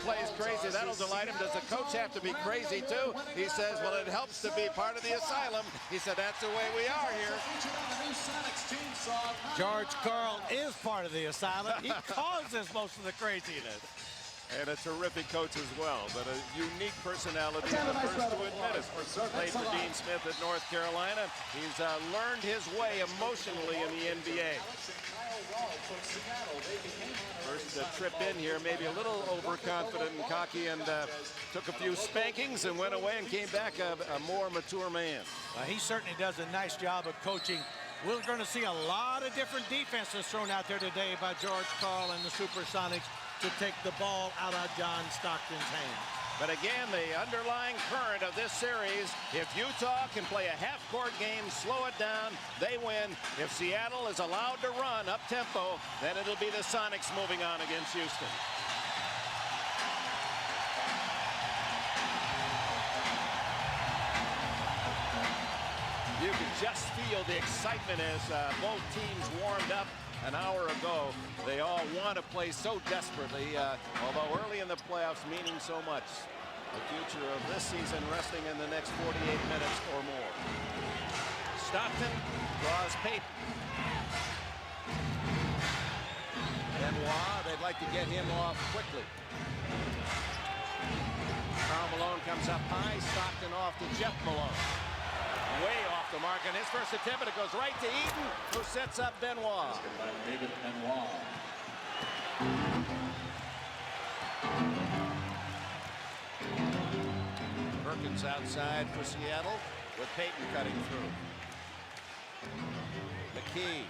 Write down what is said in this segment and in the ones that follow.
plays crazy, that'll delight him. Does the coach have to be crazy too? He says, well, it helps to be part of the asylum. He said, that's the way we are here. George Karl is part of the asylum. He causes most of the craziness. And a terrific coach as well, but a unique personality, the first to admit it. Played for Dean Smith at North Carolina. He's learned his way emotionally in the NBA. First trip in here, maybe a little overconfident and cocky, and took a few spankings and went away and came back a more mature man. He certainly does a nice job of coaching. We're going to see a lot of different defenses thrown out there today by George Karl and the Supersonics to take the ball out of John Stockton's hand. But again, the underlying current of this series, if Utah can play a half-court game, slow it down, they win. If Seattle is allowed to run up-tempo, then it'll be the Sonics moving on against Houston. You can just feel the excitement as both teams warmed up an hour ago. They all want to play so desperately, although early in the playoffs meaning so much. The future of this season resting in the next 48 minutes or more. Stockton draws Payton. Benoit, they'd like to get him off quickly. Karl Malone comes up high. Stockton off to Jeff Malone. Way off the mark, and his first attempt, and it goes right to Eaton, who sets up Benoit. David Benoit. Perkins outside for Seattle, with Payton cutting through. McKee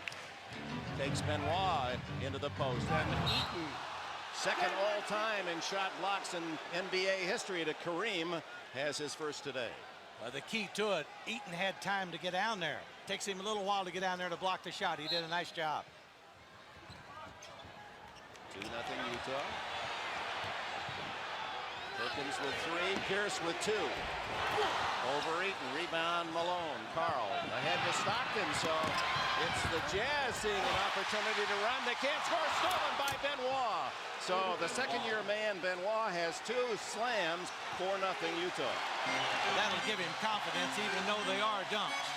takes Benoit into the post, and Eaton, second all-time in shot blocks in NBA history to Kareem, has his first today. The key to it, Eaton had time to get down there. Takes him a little while to get down there to block the shot. He did a nice job. 2-0 Utah. Perkins with 3, Pierce with 2. Over Eaton, rebound Malone. Karl ahead to Stockton, so it's the Jazz seeing an opportunity to run. They can't score, stolen by Benoit. So the second-year man, Benoit, has 2 slams, 4-0 Utah. That'll give him confidence, even though they are dunks.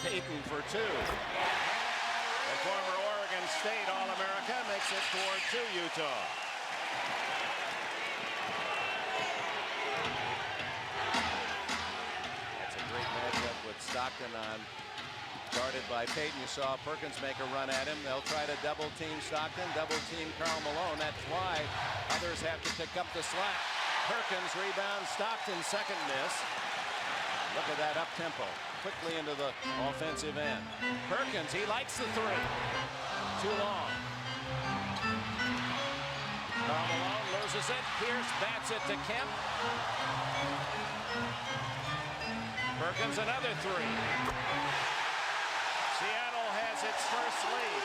Payton for 2. The former Oregon State All-America makes it 4-2 Utah. That's a great matchup with Stockton on. Guarded by Payton. You saw Perkins make a run at him. They'll try to double-team Stockton, double-team Karl Malone. That's why others have to pick up the slack. Perkins rebounds Stockton, second miss. Look at that up-tempo. Quickly into the offensive end. Perkins, he likes the 3. Too long. Karl Malone loses it. Pierce bats it to Kemp. Perkins, another 3. Seattle has its first lead.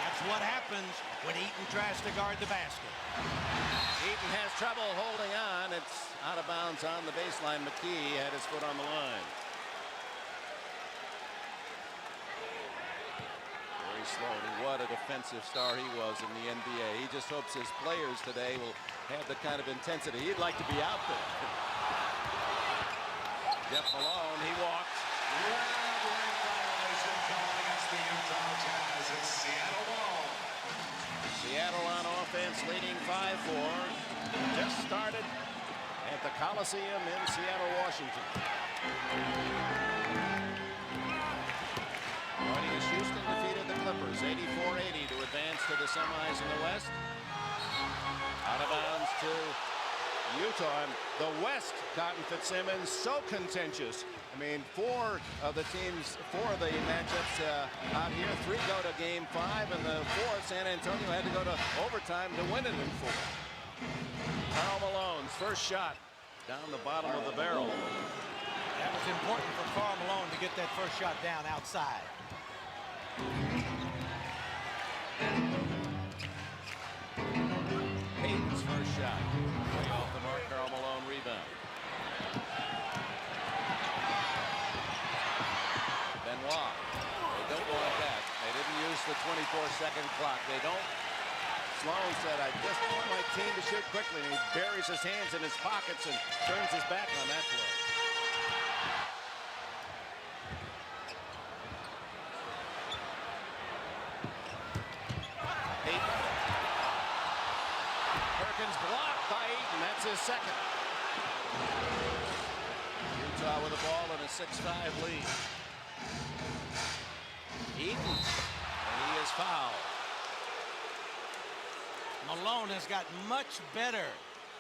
That's what happens when Eaton tries to guard the basket. Eaton has trouble holding on. It's out of bounds on the baseline. McKee had his foot on the line. Very slowly. What a defensive star he was in the NBA. He just hopes his players today will have the kind of intensity. He'd like to be out there. Jeff Malone, he walked. Seattle on offense, leading 5-4. Just started at the Coliseum in Seattle, Washington. Joining us, Houston defeated the Clippers 84-80 to advance to the semis in the West. Out of bounds to Utah. And the West, Cotton Fitzsimmons, so contentious. I mean, 4 of the matchups out here, 3 go to game 5, and the 4th, San Antonio had to go to overtime to win it in 4. Karl Malone's first shot down the bottom of the barrel. That was important for Karl Malone to get that first shot down outside. 34-second clock. They don't. Sloan said, I just want my team to shoot quickly. And he buries his hands in his pockets and turns his back on that play. Ayton. Perkins blocked by Ayton. That's his second. Utah with the ball and a 6-5 lead. Ayton. And he is fouled. Malone has gotten much better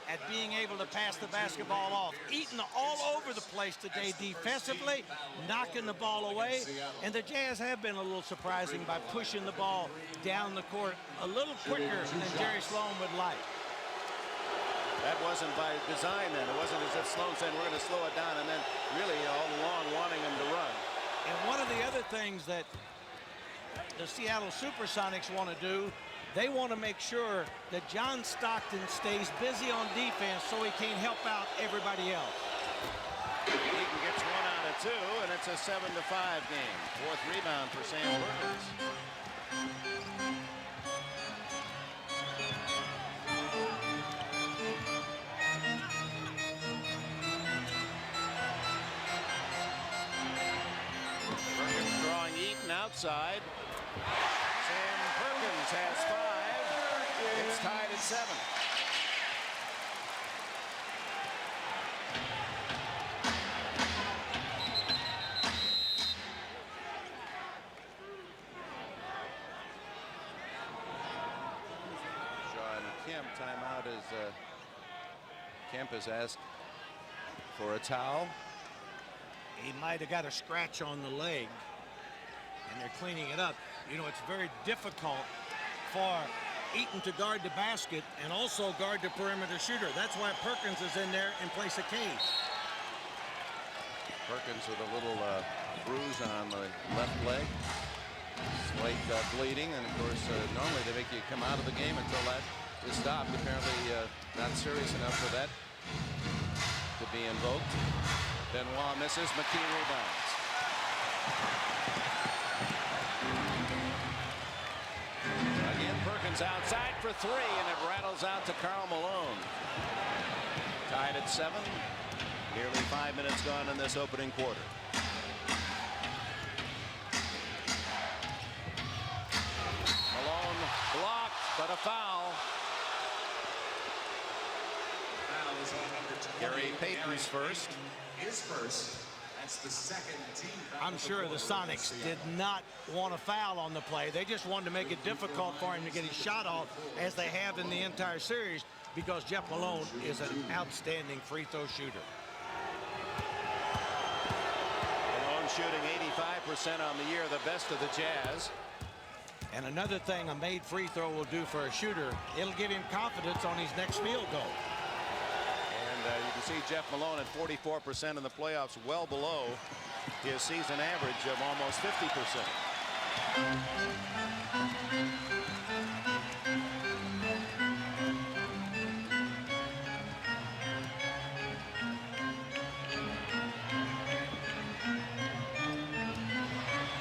at being able to pass the basketball off. Ayton all over the place today defensively, knocking the ball away. And the Jazz have been a little surprising by pushing the ball down the court a little quicker than Jerry Sloan would like. That wasn't by design then. It wasn't as if Sloan said, we're going to slow it down, and then really all along wanting him to run. And one of the other things that the Seattle Supersonics want to do, they want to make sure that John Stockton stays busy on defense so he can help out everybody else. Ayton gets 1 out of 2, and it's a 7-5 game. 4th rebound for Sam Perkins. Perkins drawing Ayton outside. Sam Perkins has 5. It's tied at 7. Shaw and Kemp timeout as Kemp has asked for a towel. He might have got a scratch on the leg, and they're cleaning it up. You know, it's very difficult for Ayton to guard the basket and also guard the perimeter shooter. That's why Perkins is in there in place of Cage. Perkins with a little bruise on the left leg. Slight bleeding, and of course normally they make you come out of the game until that is stopped. Apparently not serious enough for that to be invoked. Benoit misses. McKee rebounds. Again, Perkins outside for 3, and it rattles out to Karl Malone. Tied at 7. Nearly 5 minutes gone in this opening quarter. Malone blocked, but a foul. Gary Payton's first. His first. That's the second team. I'm sure the Sonics did not want a foul on the play. They just wanted to make it difficult for him to get his shot off, as they have in the entire series, because Jeff Malone is an outstanding free throw shooter. Malone shooting 85% on the year, the best of the Jazz. And another thing a made free throw will do for a shooter, it'll give him confidence on his next field goal. You can see Jeff Malone at 44% in the playoffs, well below his season average of almost 50%.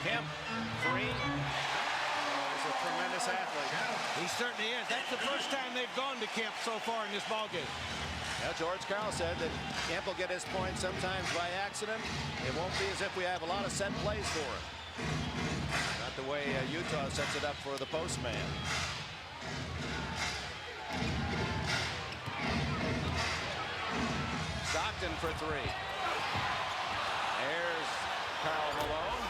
Kemp, 3. He's a tremendous athlete. He certainly is. That's the first time they've gone to Kemp so far in this ballgame. Now, George Karl said that Kemp will get his points sometimes by accident. It won't be as if we have a lot of set plays for him. Not the way Utah sets it up for the postman. Stockton for 3. There's Karl Malone.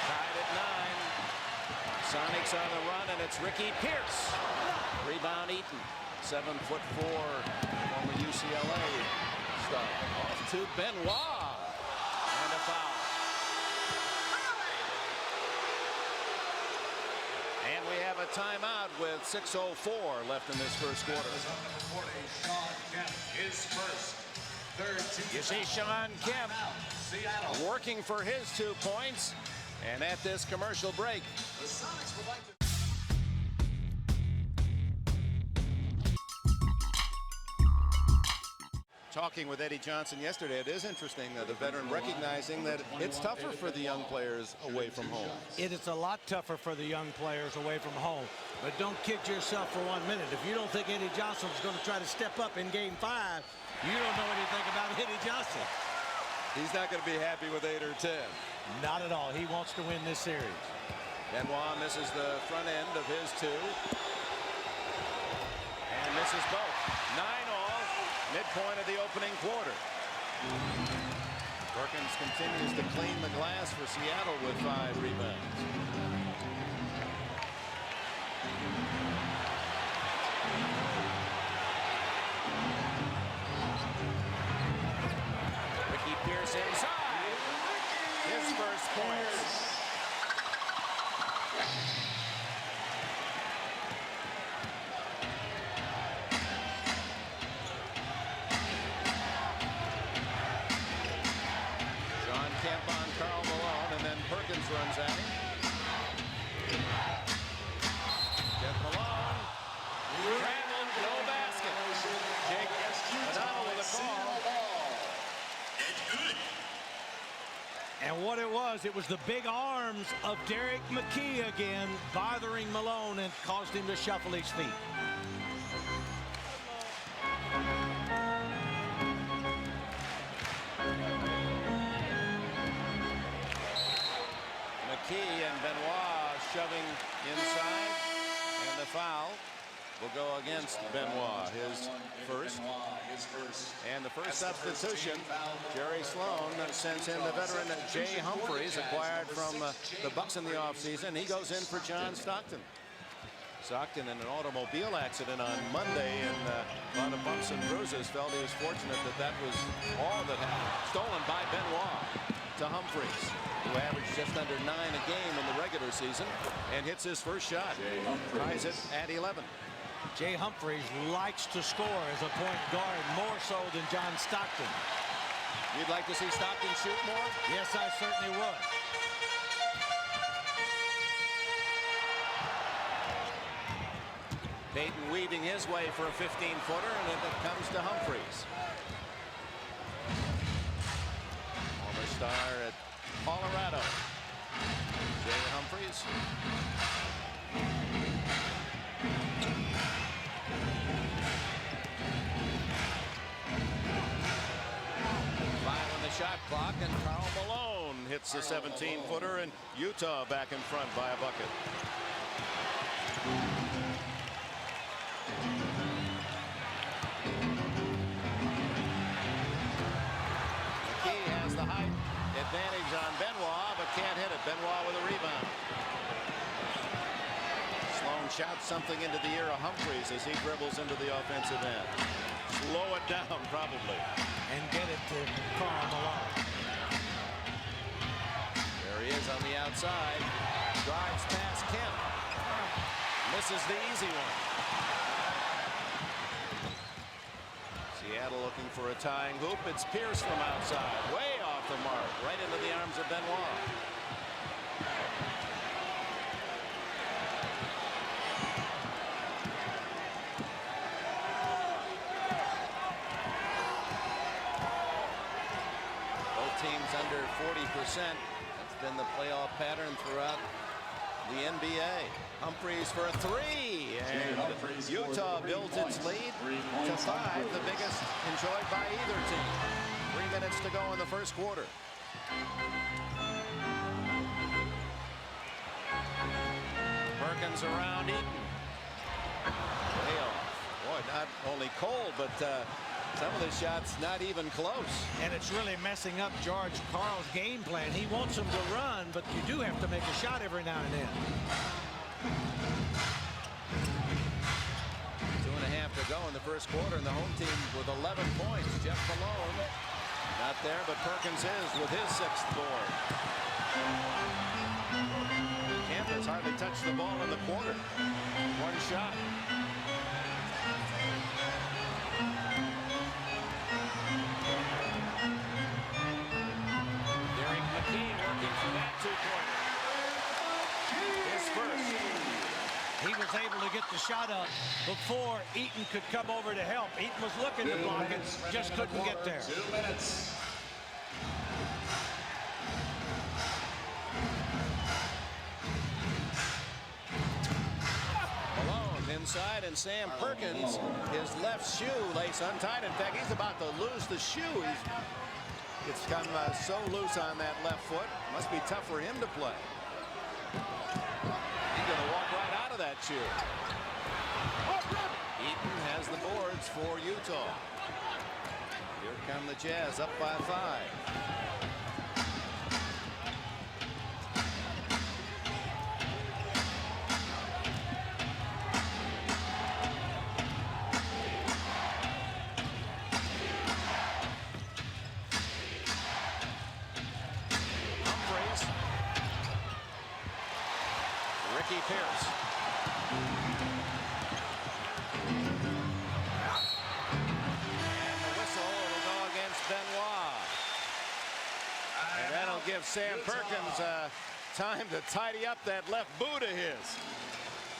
Tied at 9. Sonics on the run, and it's Ricky Pierce. Rebound Ayton. 7'4", former UCLA star. Off to Benoit. And a foul. And we have a timeout with 6:04 left in this first quarter. Shawn Kemp, his first. Third team. You see Shawn Kemp Seattle. working for his 2 points. And at this commercial break, The Sonics would like to. talking with Eddie Johnson yesterday, it is interesting, the veteran recognizing that it's tougher for the young players away from home. It is a lot tougher for the young players away from home. But don't kid yourself for 1 minute. If you don't think Eddie Johnson is going to try to step up in Game 5, you don't know anything about Eddie Johnson. He's not going to be happy with 8 or 10. Not at all. He wants to win this series. Benoit misses the front end of his 2. And misses both. 9-all, midpoint of the opening quarter. Perkins continues to clean the glass for Seattle with 5 rebounds. Ricky Pierce inside. His first points. Kemp on Karl Malone, and then Perkins runs at him. Jeff Malone, traveled, no basket. Jake O'Donnell with a call. And what it was the big arms of Derek McKee again bothering Malone and caused him to shuffle his feet. McKee and Benoit shoving inside, and the foul will go against Benoit, his first. And the first substitution, Jerry Sloan sends in the veteran Jay Humphreys, acquired from the Bucks in the offseason. He goes in for John Stockton. Stockton in an automobile accident on Monday, and a lot of bumps and bruises. Felt he was fortunate that was all that happened. Stolen by Benoit to Humphreys, who averaged just under 9 a game in the regular season and hits his first shot. Ties it at 11. Jay Humphreys likes to score as a point guard more so than John Stockton. You'd like to see Stockton shoot more? Yes, I certainly would. Payton weaving his way for a 15-footer, and it comes to Humphreys. Former star at Colorado. Jay Humphreys. Shot clock, and Karl Malone hits the 17-footer, and Utah back in front by a bucket. McKee has the height advantage on Benoit, but can't hit it. Benoit with a rebound. Sloan shouts something into the ear of Humphreys as he dribbles into the offensive end. Slow it down, probably. And get it to Karl Malone. There he is on the outside. Drives past Kemp. Misses the easy one. Seattle looking for a tying hoop. It's Pierce from outside. Way off the mark. Right into the arms of Benoit. Teams under 40%. That's been the playoff pattern throughout the NBA. Humphreys for a 3, and Utah builds its lead to 5, the biggest enjoyed by either team. 3 minutes to go in the first quarter. Perkins around Eaton. Way off. Boy, not only cold, but some of the shots not even close. And it's really messing up George Karl's game plan. He wants him to run, but you do have to make a shot every now and then. 2.5 to go in the first quarter, and the home team with 11 points. Jeff Malone not there, but Perkins is with his 6th board. Kemp has hardly touched the ball in the quarter. 1 shot. He was able to get the shot up before Eaton could come over to help. Eaton was looking to block it, just couldn't get there. 2 minutes. Malone inside, and Sam Perkins, his left shoelace untied. In fact, he's about to lose the shoe. It's come so loose on that left foot. Must be tough for him to play. He's going to walk right out of that shoe. Eaton has the boards for Utah. Here come the Jazz up by 5. Ricky Pierce. And the whistle will go against Benoit. And that'll give Sam Perkins time to tidy up that left boot of his.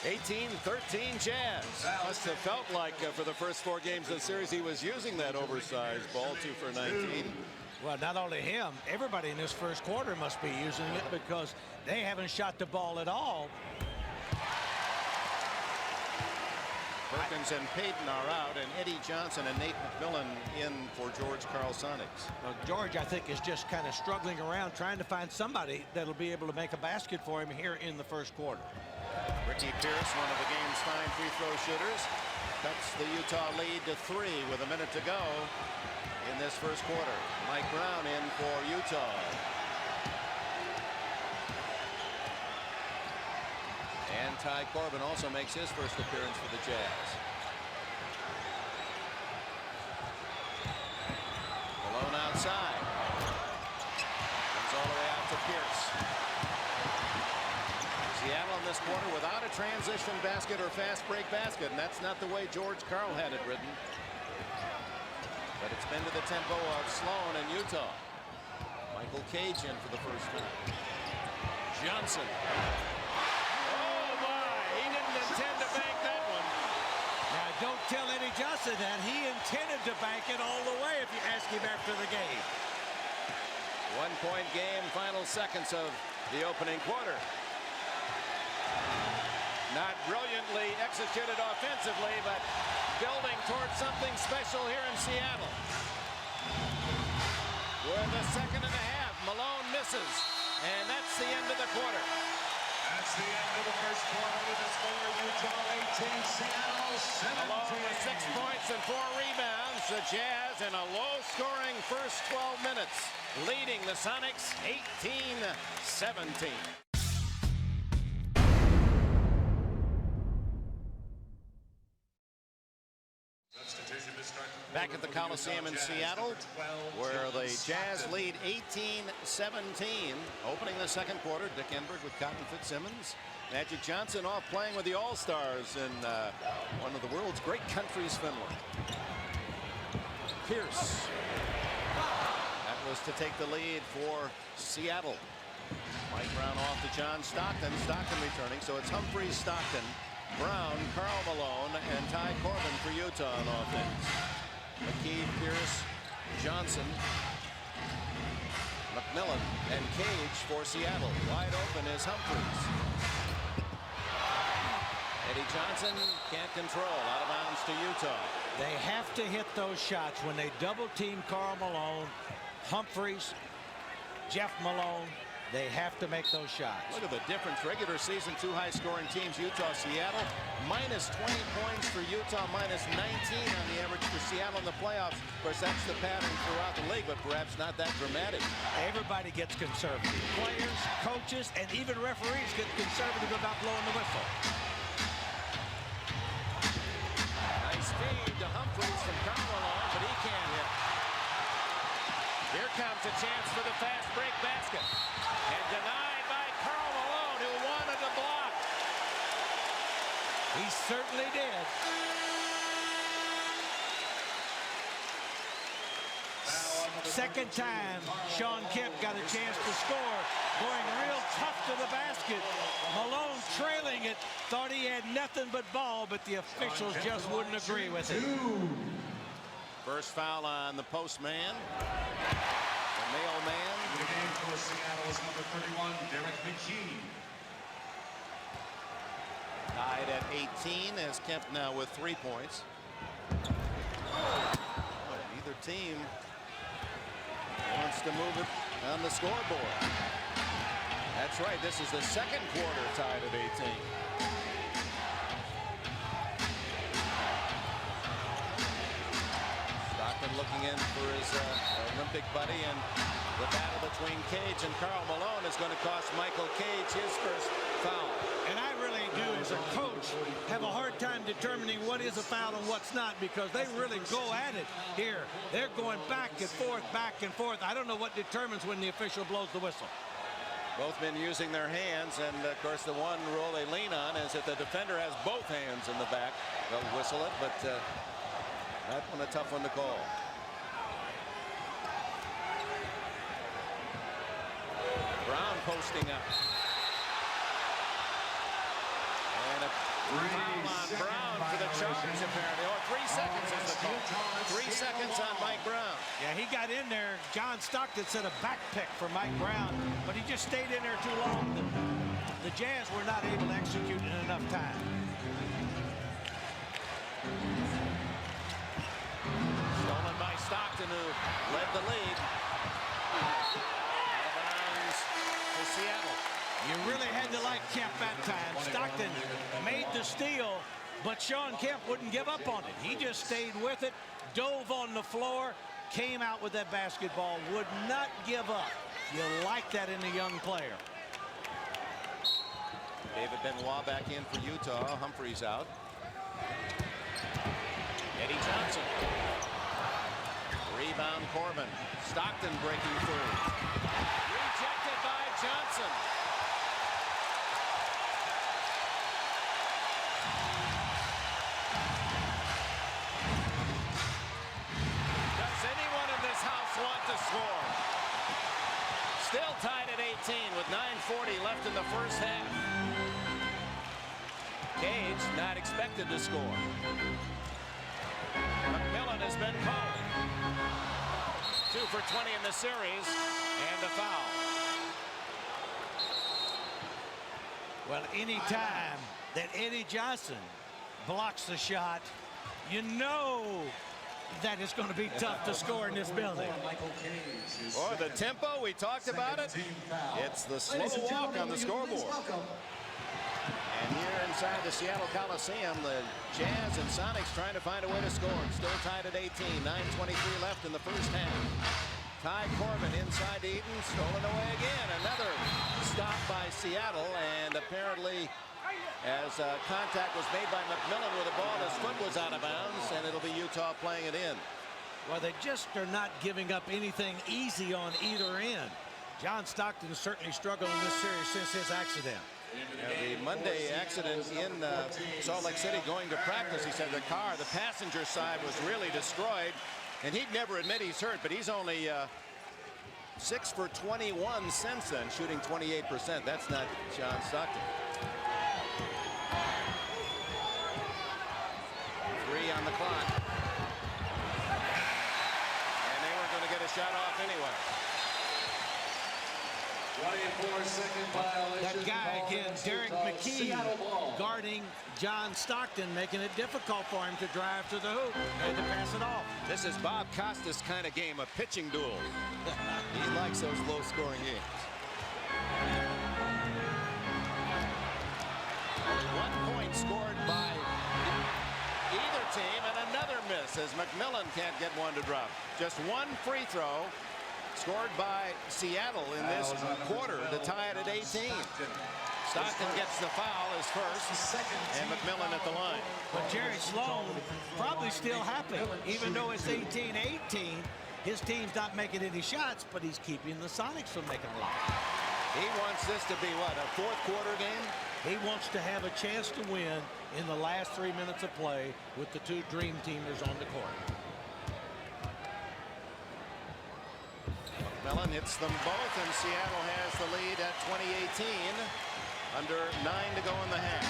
18-13 Jazz. Must have felt like for the first 4 games of the series he was using that oversized ball, 2 for 19. Well, not only him, everybody in this first quarter must be using it because they haven't shot the ball at all. Perkins and Payton are out, and Eddie Johnson and Nate McMillan in for George Karl Sonics. Well, George, I think, is just kind of struggling around trying to find somebody that'll be able to make a basket for him here in the first quarter. Ricky Pierce, one of the game's fine free throw shooters, cuts the Utah lead to 3 with a minute to go in this first quarter. Mike Brown in for Utah. And Ty Corbin also makes his first appearance for the Jazz. Malone outside. Comes all the way out to Pierce. Seattle in this quarter without a transition basket or fast break basket, and that's not the way George Karl had it written. But it's been to the tempo of Sloan and Utah. Michael Cage in for the first time. Johnson. Oh my, he didn't intend to bank that one. Now, don't tell Eddie Johnson that. He intended to bank it all the way if you ask him after the game. 1-point game, final seconds of the opening quarter. Not brilliantly executed offensively, but building towards something special here in Seattle. With a second and a half, Malone misses, and that's the end of the quarter. That's the end of the first quarter with the score Utah 18, Seattle 17. Malone with 6 points and 4 rebounds. The Jazz in a low-scoring first 12 minutes, leading the Sonics 18-17. Back at the Coliseum in Seattle, where the Jazz lead 18-17. Opening the second quarter, Dick Enberg with Cotton Fitzsimmons. Magic Johnson off playing with the All-Stars in one of the world's great countries, Finland. Pierce. That was to take the lead for Seattle. Mike Brown off to John Stockton. Stockton returning, so it's Humphries, Stockton, Brown, Karl Malone, and Ty Corbin for Utah on offense. McKee, Pierce, Johnson, McMillan, and Cage for Seattle. Wide open is Humphries. Eddie Johnson can't control. Out of bounds to Utah. They have to hit those shots when they double-team Karl Malone, Humphries, Jeff Malone. They have to make those shots. Look at the difference. Regular season, 2 high-scoring teams. Utah, Seattle. Minus 20 points for Utah. Minus 19 on the average for Seattle in the playoffs. Of course, that's the pattern throughout the league, but perhaps not that dramatic. Everybody gets conservative. Players, coaches, and even referees get conservative about blowing the whistle. Nice feed to Humphries from Karl Malone, but he can't hit. Here comes a chance for the fast break basket. And denied by Karl Malone, who wanted to block. He certainly did. Second time Shawn Kemp got a chance to score. Going real tough to the basket. Malone trailing it. Thought he had nothing but ball, but the officials just wouldn't agree with it. First foul on the postman. The mailman. The game for Seattle is number 31, Derek McKee. Tied at 18 as Kemp now with 3 points. Neither team wants to move it on the scoreboard. That's right. This is the second quarter tied at 18. Stockton looking in for his Olympic buddy, and the battle between Cage and Karl Malone is going to cost Michael Cage his first foul. And I really do, as a coach, have a hard time determining what is a foul and what's not, because they really go at it here. They're going back and forth, back and forth. I don't know what determines when the official blows the whistle. Both men using their hands, and of course the one rule they lean on is that the defender has both hands in the back. They'll whistle it, but that one a tough one to call. Brown posting up. And a foul on Brown for the Chargers, apparently. Oh, 3 seconds is the call. 3 seconds on Mike Brown. Yeah, he got in there. John Stockton said a back pick for Mike Brown, but he just stayed in there too long. The Jazz were not able to execute in enough time. Stolen by Stockton, who led the lead. Out of bounds to Seattle. You really had to like Kemp that time. Stockton made the steal, but Shawn Kemp wouldn't give up on it. He just stayed with it, dove on the floor, came out with that basketball, would not give up. You like that in a young player. David Benoit back in for Utah. Humphreys out. Eddie Johnson. Rebound Corbin. Stockton breaking through. Rejected by Johnson. Does anyone in this house want to score? Still tied at 18 with 9:40 left in the first half. Cage not expected to score. McMillan has been called. 2 for 20 in the series, and a foul. Well, any time that Eddie Johnson blocks the shot, you know that it's going to be tough to score in this building. Or the tempo, we talked about it. It's the slow walk on the scoreboard. And here inside the Seattle Coliseum, the Jazz and Sonics trying to find a way to score. Still tied at 18. 9:23 left in the first half. Ty Corbin inside Eden, stolen away again. Another stop by Seattle, and apparently as contact was made by McMillan with the ball, his foot was out of bounds, and it'll be Utah playing it in. Well, they just are not giving up anything easy on either end. John Stockton has certainly struggled in this series since his accident. The Monday accident in Salt Lake City going to practice, he said the passenger side was really destroyed, and he'd never admit he's hurt, but he's only 6 for 21 since then, shooting 28%. That's not John Stockton. 3 on the clock. And they were going to get a shot off anyway. 24-second violation. That guy again, Derek McKee, guarding John Stockton, making it difficult for him to drive to the hoop and to pass it off. This is Bob Costas' kind of game, a pitching duel. He likes those low-scoring games. 1 point scored by either team, and another miss as McMillan can't get one to drop. Just one free throw scored by Seattle in this quarter to tie it at 18. Stockton gets the foul, his first, and McMillan at the line. But Jerry Sloan probably still happy, even though it's 18-18. His team's not making any shots, but he's keeping the Sonics from making a lot. He wants this to be, what, a fourth quarter game? He wants to have a chance to win in the last 3 minutes of play with the two dream teamers on the court. McMillan hits them both, and Seattle has the lead at 20-18. Under 9 to go in the half.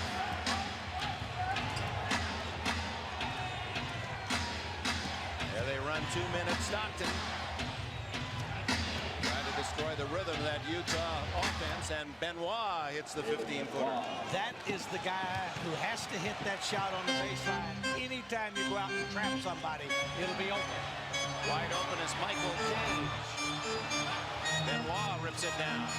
There they run 2 minutes. Stockton trying to destroy the rhythm of that Utah offense, and Benoit hits the 15-footer. That is the guy who has to hit that shot on the baseline. Anytime you go out and trap somebody, it'll be open. Wide open is Michael Cage. Benoit rips it down.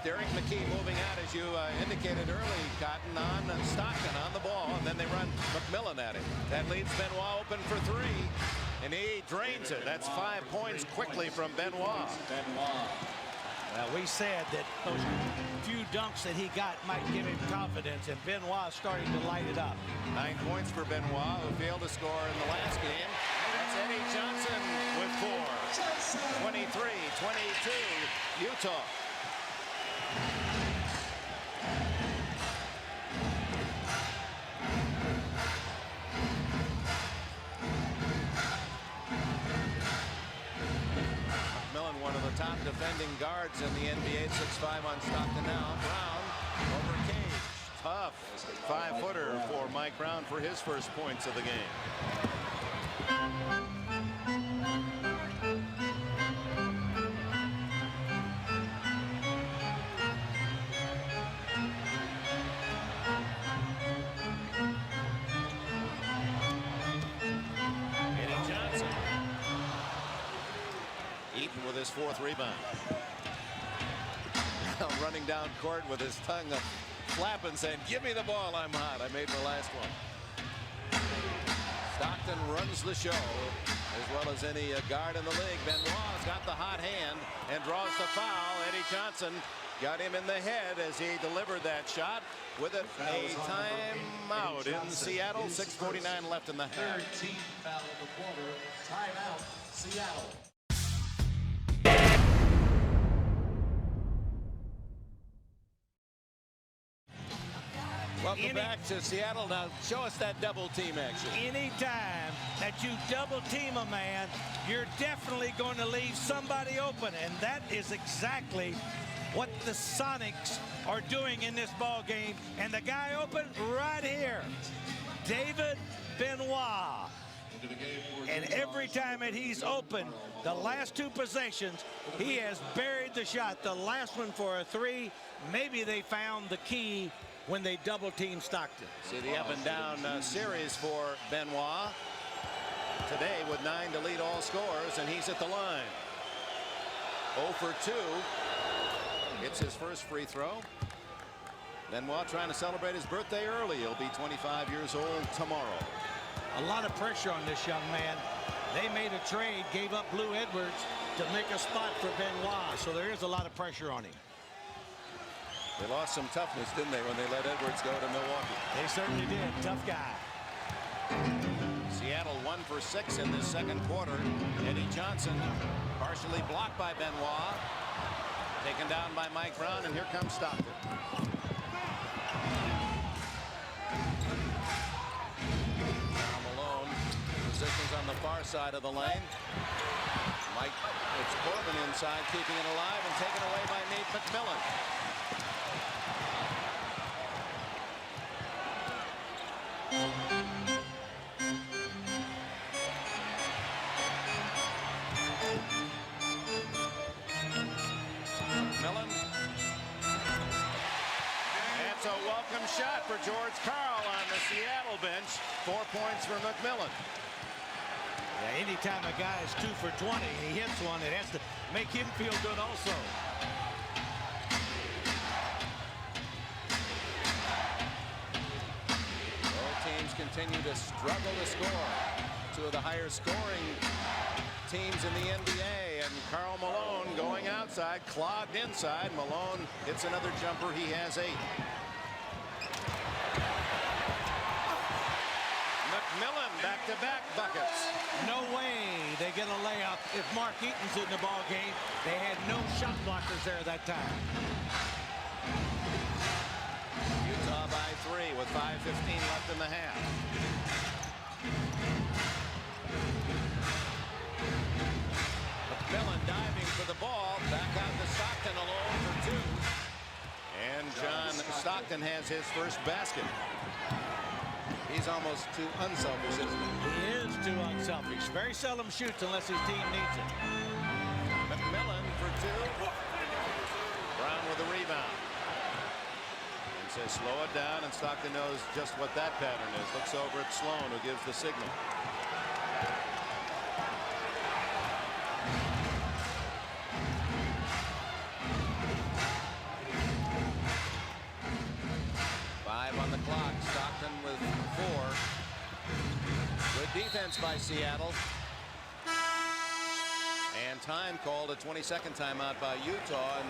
Derek McKee moving out, as you indicated early, Cotton, on Stockton on the ball, and then they run McMillan at him. That leaves Benoit open for 3, and he drains it. That's 5 points quickly from Benoit. Well, we said that those few dunks that he got might give him confidence, and Benoit starting to light it up. 9 points for Benoit, who failed to score in the last game. That's Eddie Johnson with 4. 23-22, Utah. McMillan, one of the top defending guards in the NBA, 6'5" on Stockton now. Brown over Cage. Tough 5-footer for Mike Brown for his first points of the game. With his 4th rebound. Running down court with his tongue flapping, saying, "Give me the ball, I'm hot. I made the last one." Stockton runs the show as well as any guard in the league. Benoit's got the hot hand and draws the foul. Eddie Johnson got him in the head as he delivered that shot. With it, a timeout in Seattle. 6:49 left in the half. 13th foul of the quarter. Timeout, Seattle. Welcome back to Seattle. Now show us that double team action. Anytime that you double team a man, you're definitely going to leave somebody open, and that is exactly what the Sonics are doing in this ball game. And the guy open right here, David Benoit. And every time that he's open, the last 2 possessions, he has buried the shot. The last one for a 3. Maybe they found the key when they double team Stockton. See the up and down series for Benoit today with 9 to lead all scorers, and he's at the line. 0 for 2. It's his first free throw. Benoit trying to celebrate his birthday early. He'll be 25 years old tomorrow. A lot of pressure on this young man. They made a trade, gave up Blue Edwards to make a spot for Benoit, so there is a lot of pressure on him. They lost some toughness, didn't they, when they let Edwards go to Milwaukee? They certainly did. Tough guy. Seattle 1 for 6 in this second quarter. Eddie Johnson partially blocked by Benoit. Taken down by Mike Brown, and here comes Stockton. Now Malone positions on the far side of the lane. It's Corbin inside, keeping it alive and taken away by Nate McMillan. McMillan. That's a welcome shot for George Karl on the Seattle bench. 4 points for McMillan. Yeah, anytime a guy is 2 for 20, he hits one, it has to make him feel good also. Both teams continue to struggle to score. 2 of the higher scoring teams in the NBA, and Karl Malone going outside, clogged inside. Malone hits another jumper. He has 8. McMillan back-to-back buckets. No way they get a layup if Mark Eaton's in the ball game. They had no shot blockers there that time. Utah by 3 with 5:15 left in the half. for the ball. Back out to Stockton alone for 2. And John Stockton has his first basket. He's almost too unselfish, isn't he? He is too unselfish. Very seldom shoots unless his team needs it. McMillan for 2. Brown with the rebound. And says slow it down, and Stockton knows just what that pattern is. Looks over at Sloan, who gives the signal. On the clock. Stockton with 4. Good defense by Seattle. And time called, a 22nd timeout by Utah,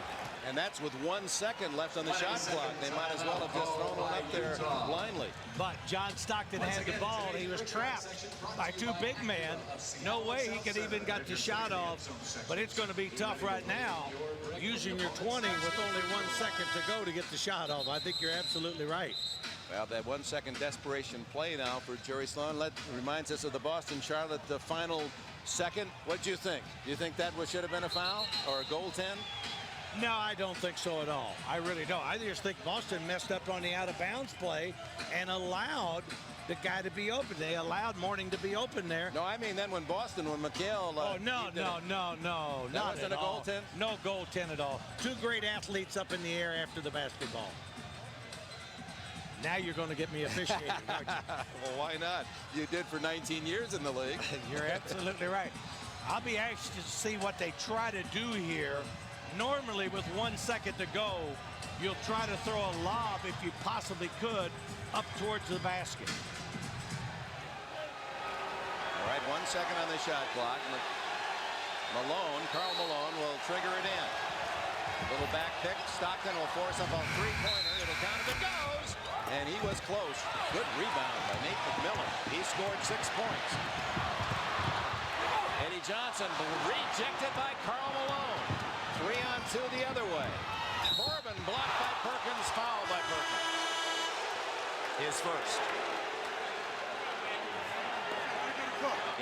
and that's with 1 second left on the shot clock. They might as well have just thrown one up there blindly. But John Stockton had the ball. He was trapped by 2 big men. No way he could even got the shot off. But it's going to be tough right now using your 20 with only 1 second to go to get the shot off. I think you're absolutely right. Well, that 1 second desperation play now for Jerry Sloan reminds us of the Boston-Charlotte, the final second. What do you think? Do you think that should have been a foul or a goaltend? No, I don't think so at all. I really don't. I just think Boston messed up on the out-of-bounds play and allowed the guy to be open. They allowed Mourning to be open there. No, I mean then when McHale. Oh, no. That wasn't a goaltend? No goaltend at all. 2 great athletes up in the air after the basketball. Now you're going to get me officiating, aren't you? Well, why not? You did for 19 years in the league. You're absolutely right. I'll be anxious to see what they try to do here. Normally, with 1 second to go, you'll try to throw a lob, if you possibly could, up towards the basket. All right, 1 second on the shot clock. Karl Malone will trigger it in. A little back pick. Stockton will force up a 3-pointer. It'll count if it goes. And he was close. Good rebound by Nate McMillan. He scored 6 points. Eddie Johnson rejected by Karl Malone. 3-on-2 the other way. Corbin blocked by Perkins, fouled by Perkins. His first.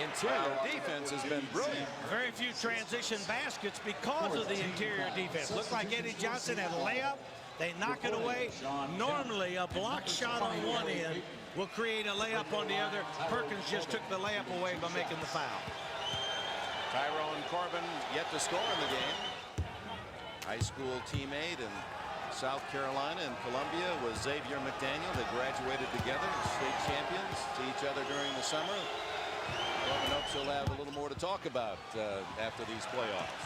Interior defense has been brilliant. Very few transition baskets because of the interior defense. Looked like Eddie Johnson had a layup. They knock it away. Normally, a block shot on one end will create a layup on the other. Perkins just took the layup away by making the foul. Tyrone Corbin yet to score in the game. High school teammate in South Carolina and Columbia was Xavier McDaniel. They graduated together, state champions, see each other during the summer. Corbin hopes he'll have a little more to talk about after these playoffs.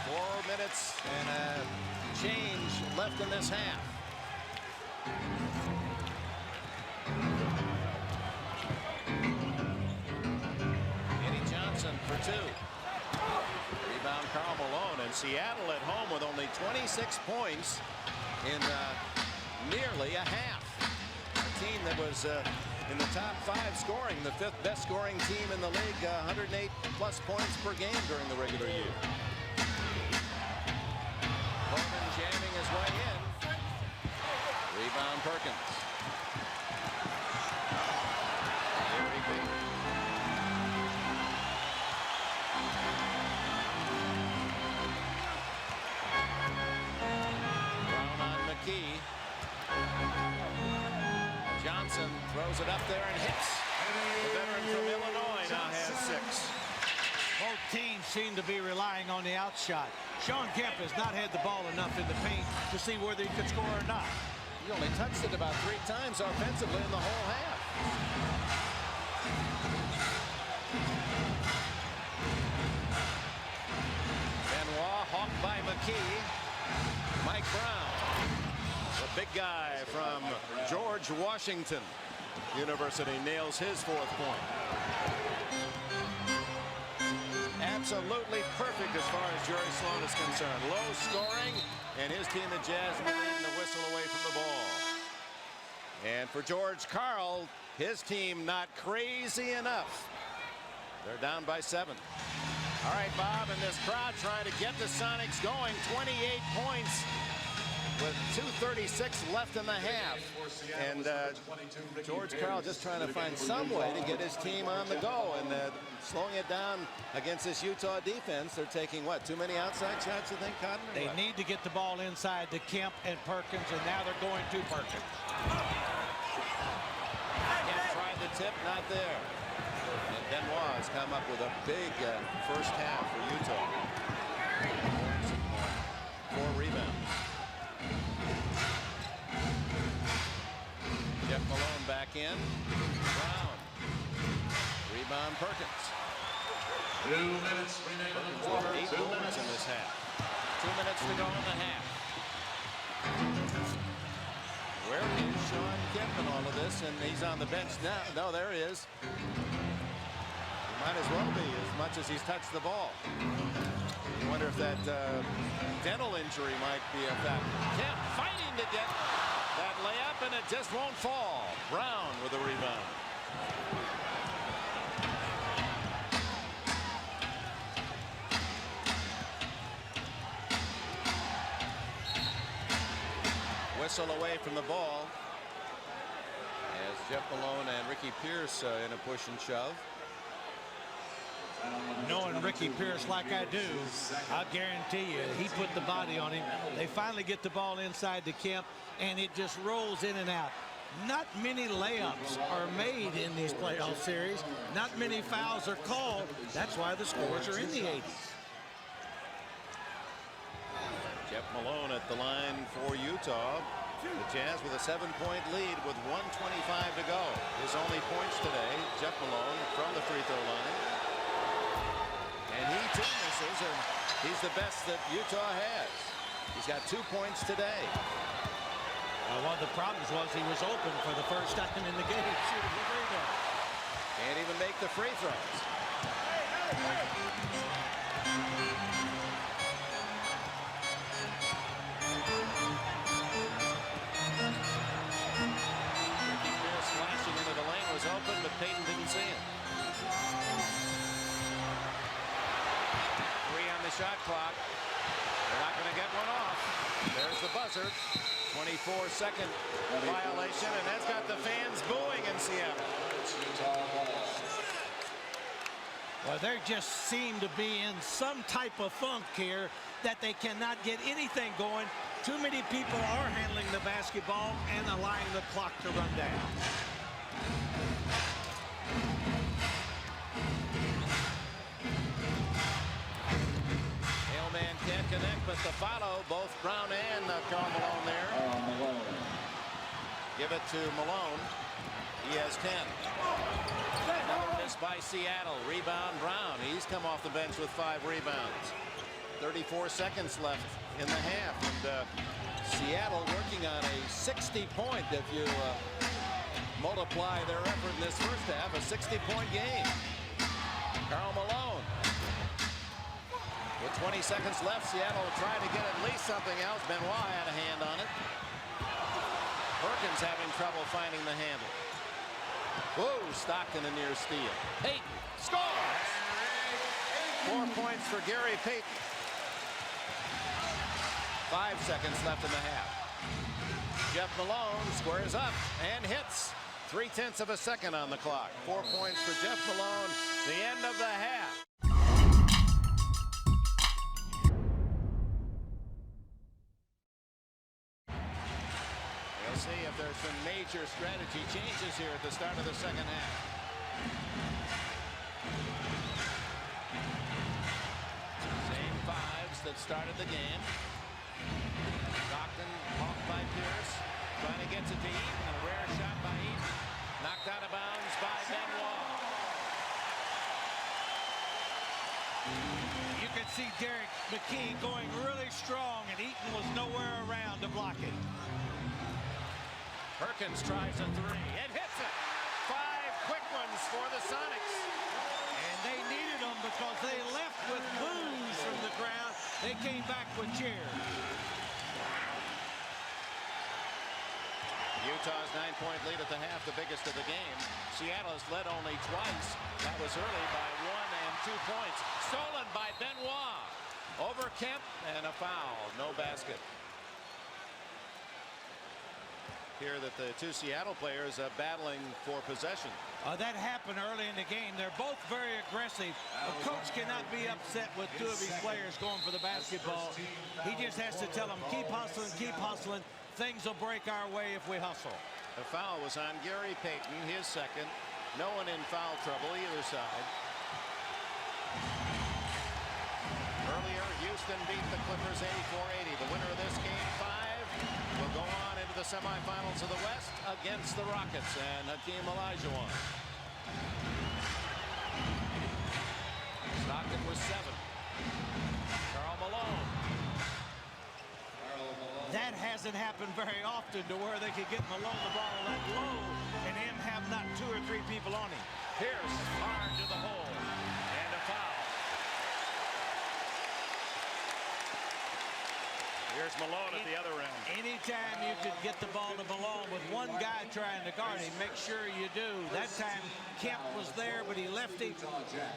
4 minutes and a change left in this half. Eddie Johnson for 2. Rebound Karl Malone, and Seattle at home with only 26 points in nearly a half. A team that was in the top 5 scoring, the 5th best scoring team in the league, 108 plus points per game during the regular year. Corbin jamming his way in. Rebound Perkins. Very big. Brown on McKee. Johnson throws it up there and hits. The veteran from Illinois now has 6. Both teams seem to be relying on the outshot. Sean Kemp has not had the ball enough in the paint to see whether he could score or not. He only touched it about 3 times offensively in the whole half. Benoit hawked by McKee. Mike Brown, the big guy from George Washington University, nails his 4th point. Absolutely perfect as far as Jerry Sloan is concerned. Low scoring, and his team, the Jazz, leading the whistle away from the ball. And for George Karl, his team not crazy enough. They're down by 7. All right, Bob, and this crowd trying to get the Sonics going. 28 points with 2:36 left in the half. And George Karl just trying to find some way to get his team on the go. And slowing it down against this Utah defense. They're taking, what, too many outside shots, you think, Cotton? They need to get the ball inside to Kemp and Perkins, and now they're going to Perkins. Kemp tried the tip, not there. And Benoit has come up with a big first half for Utah. 4 rebounds. Jeff Malone back in. Brown. Rebound Perkins. 2 minutes remaining. Perkins with 8 points in this half. 2 minutes to go in the half. Where is Sean Kemp in all of this? And he's on the bench now. No, there he is. He might as well be, as much as he's touched the ball. You wonder if that dental injury might be a factor. Kemp fighting to get that layup, and it just won't fall. Brown with a rebound. Whistle away from the ball as Jeff Malone and Ricky Pierce in a push and shove. Knowing Ricky Pierce like I do, I guarantee you he put the body on him. They finally get the ball inside to Kemp, and it just rolls in and out. Not many layups are made in these playoff series. Not many fouls are called. That's why the scores are in the 80s. Jeff Malone at the line for Utah. The Jazz with a 7-point lead with 1:25 to go. His only points today, Jeff Malone from the free throw line. And he too misses, and he's the best that Utah has. He's got 2 points today. One of the problems was he was open for the first time in the game shooting the free throw. Can't even make the free throws. Ricky Pierce flashing into the lane, was open, but Payton didn't see him. 3 on the shot clock. They're not going to get one off. There's the buzzer. 24-second violation, and that's got the fans booing in Seattle. Well, they just seem to be in some type of funk here that they cannot get anything going. Too many people are handling the basketball and allowing the clock to run down. Haleman can't connect, but the follow, both Brown and Karl Malone there. Give it to Malone. He has 10. Another miss by Seattle. Rebound Brown. He's come off the bench with 5 rebounds. 34 seconds left in the half. And Seattle working on a 60-point, if you multiply their effort in this first half, a 60-point game. Karl Malone. With 20 seconds left, Seattle trying to get at least something else. Benoit had a hand on it. Perkins having trouble finding the handle. Whoa, Stockton a near steal. Payton scores! 4 points for Gary Payton. 5 seconds left in the half. Jeff Malone squares up and hits. 0.3 of a second on the clock. 4 points for Jeff Malone. The end of the half. We'll see if there's some major strategy changes here at the start of the second half. Same 5s that started the game. Stockton off by Pierce. Trying to get to Eaton. A rare shot by Eaton. Knocked out of bounds by Benoit. You can see Derek McKee going really strong, and Eaton was nowhere around to block it. Perkins tries a 3 and hits it. 5 quick ones for the Sonics. And they needed them because they left with boos from the crowd. They came back with cheers. Utah's 9-point lead at the half, the biggest of the game. Seattle has led only twice. That was early by 1 and 2 points. Stolen by Benoit. Over Kemp and a foul. No basket. here that the two Seattle players are battling for possession. That happened early in the game. They're both very aggressive. A coach cannot be upset with two of his players going for the basketball. He just has to tell them, keep hustling, keep hustling. Things will break our way if we hustle. The foul was on Gary Payton, his second. No one in foul trouble either side. Earlier, Houston beat the Clippers 84-80. The winner of this game, 5, will go on into the semifinals of the West against the Rockets and Hakeem Olajuwon. Stockton was 7. Karl Malone. That hasn't happened very often to where they could get Malone the ball that low and him have not 2 or 3 people on him. Pierce hard to the hole and a foul. Here's Malone at the other end. Anytime you could get the ball to Malone with one guy trying to guard him, make sure you do. That time Kemp was there, but he left him,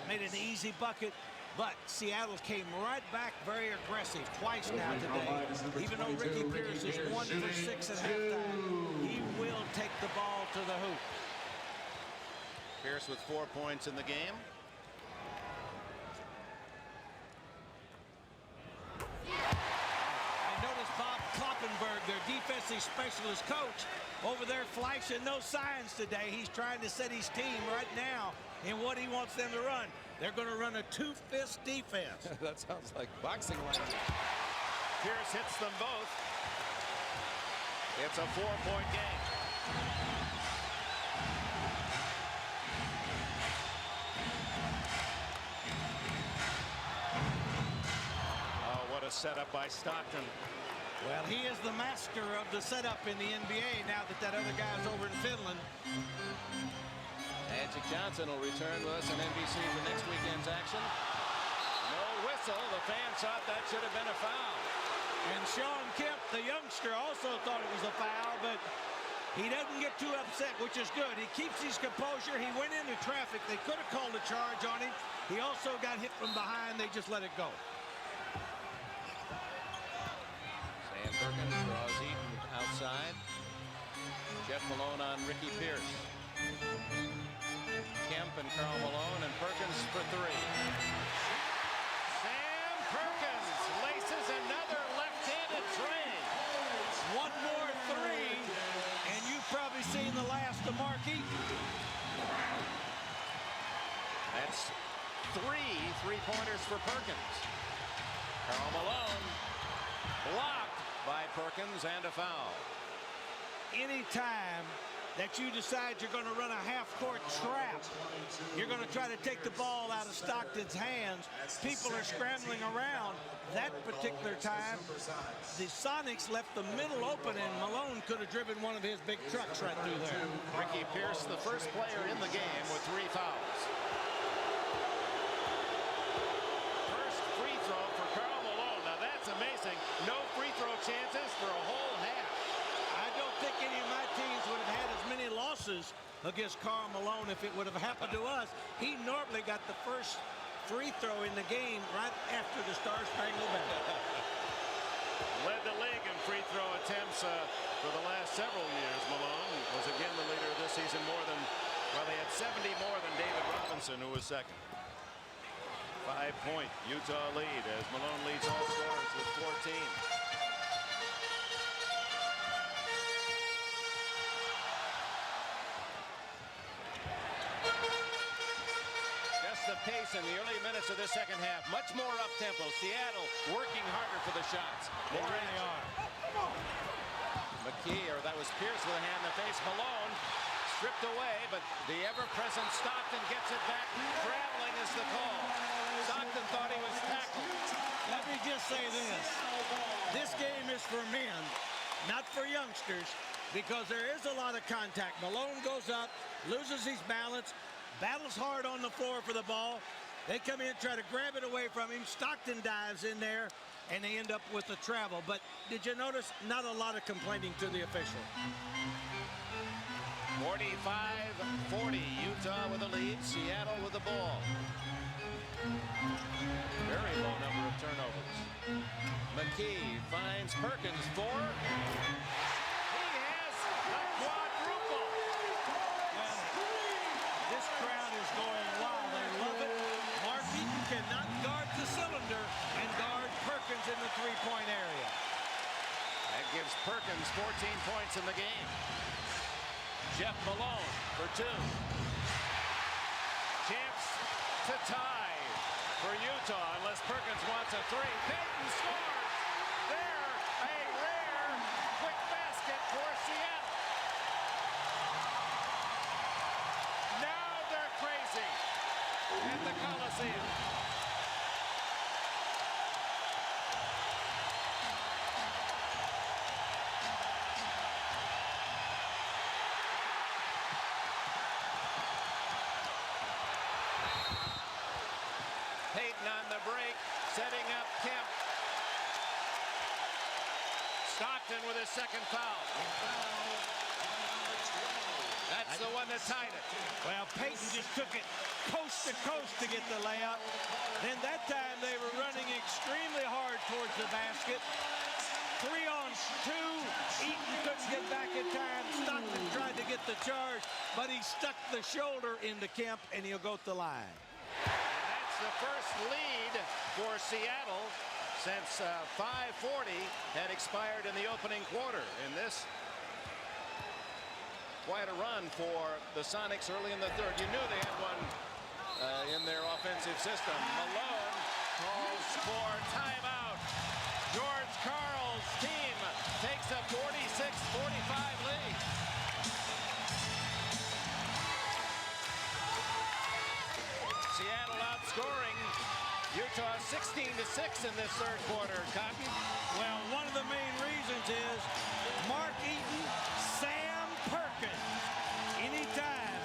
made an easy bucket. But Seattle came right back very aggressive twice now today. Even though Ricky Pierce is 1 for 6 at halftime, he will take the ball to the hoop. Pierce with 4 points in the game. I noticed Bob Kloppenberg, their defensive specialist coach, over there flashing no signs today. He's trying to set his team right now in what he wants them to run. They're going to run a 2-fist defense. That sounds like boxing language. Pierce hits them both. It's a 4-point game. Oh, what a setup by Stockton. Well, he is the master of the setup in the NBA now that other guy's over in Finland. Magic Johnson will return with us on NBC for next weekend's action. No whistle. The fans thought that should have been a foul. And Sean Kemp, the youngster, also thought it was a foul, but he doesn't get too upset, which is good. He keeps his composure. He went into traffic. They could have called a charge on him. He also got hit from behind. They just let it go. Sam Perkins draws Eaton outside. Jeff Malone on Ricky Pierce. Kemp and Karl Malone and Perkins for 3. Sam Perkins laces another left-handed tray. One more 3, and you've probably seen the last of Mark Eaton. That's 3 3-pointers for Perkins. Karl Malone blocked by Perkins and a foul. Anytime that you decide you're going to run a half-court trap, you're going to try to take the ball out of Stockton's hands. People are scrambling around. That particular time, the Sonics left the middle open, and Malone could have driven one of his big trucks right through there. Ricky Pierce, the first player in the game with 3 fouls. First free throw for Karl Malone. Now that's amazing. No free throw chances for a whole half. I don't think any of my teams would have had as many losses against Karl Malone if it would have happened to us. He normally got the first free throw in the game right after the Star Spangled Banner. Led the league in free throw attempts for the last several years. Malone was again the leader this season, more than, well, he had 70 more than David Robinson, who was second. 5-point Utah lead as Malone leads all scorers with 14. The pace in the early minutes of this second half, much more up-tempo. Seattle working harder for the shots. They really are. McKee, or that was Pierce with a hand in the face. Malone stripped away, but the ever-present Stockton gets it back. Traveling is the call. Stockton thought he was tackled. Let me just say this. This game is for men, not for youngsters, because there is a lot of contact. Malone goes up, loses his balance, battles hard on the floor for the ball. They come in, try to grab it away from him. Stockton dives in there, and they end up with the travel. But did you notice not a lot of complaining to the official? 45-40, Utah with the lead, Seattle with the ball. Very low number of turnovers. McKee finds Perkins for. He has crowd is going wild. They love it. Mark Eaton cannot guard the cylinder and guard Perkins in the three-point area. That gives Perkins 14 points in the game. Jeff Malone for two. Chance to tie for Utah unless Perkins wants a three. Payton scores. There, a rare quick basket for Seattle. Now they're crazy at the Coliseum. Payton on the break, setting up Kemp. Stockton with his second foul. That's the one that tied it. Well, Payton just took it coast to coast to get the layup. Then that time they were running extremely hard towards the basket. 3-on-2. Eaton couldn't get back in time. Stockton tried to get the charge, but he stuck the shoulder into Kemp, and he'll go to the line. That's the first lead for Seattle since 5:40 had expired in the opening quarter. In this, quite a run for the Sonics early in the third. You knew they had one in their offensive system. Malone calls for timeout. George Karl's team takes a 46-45 lead. Seattle outscoring Utah 16-6 in this third quarter. Cotton. Well, one of the main reasons is Mark Eaton, Sam Perkins. Anytime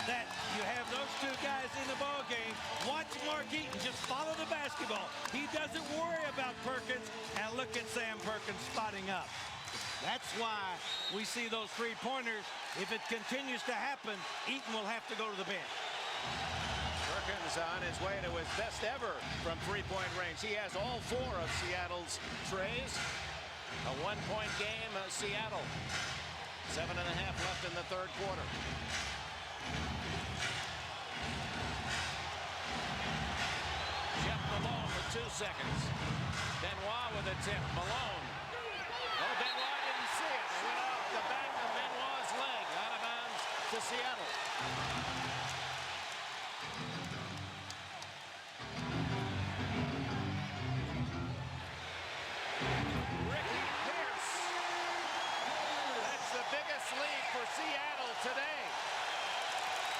that you have those two guys in the ball game, watch Mark Eaton just follow the basketball. He doesn't worry about Perkins, and look at Sam Perkins spotting up. That's why we see those three-pointers. If it continues to happen, Eaton will have to go to the bench. Perkins on his way to his best ever from three-point range. He has all four of Seattle's trays. A one-point game, Seattle. 7.5 left in the third quarter. Jeff Malone with 2 seconds. Benoit with a tip. Malone. Oh, Benoit didn't see it. It went off the back of Benoit's leg. Out of bounds to Seattle. Seattle today.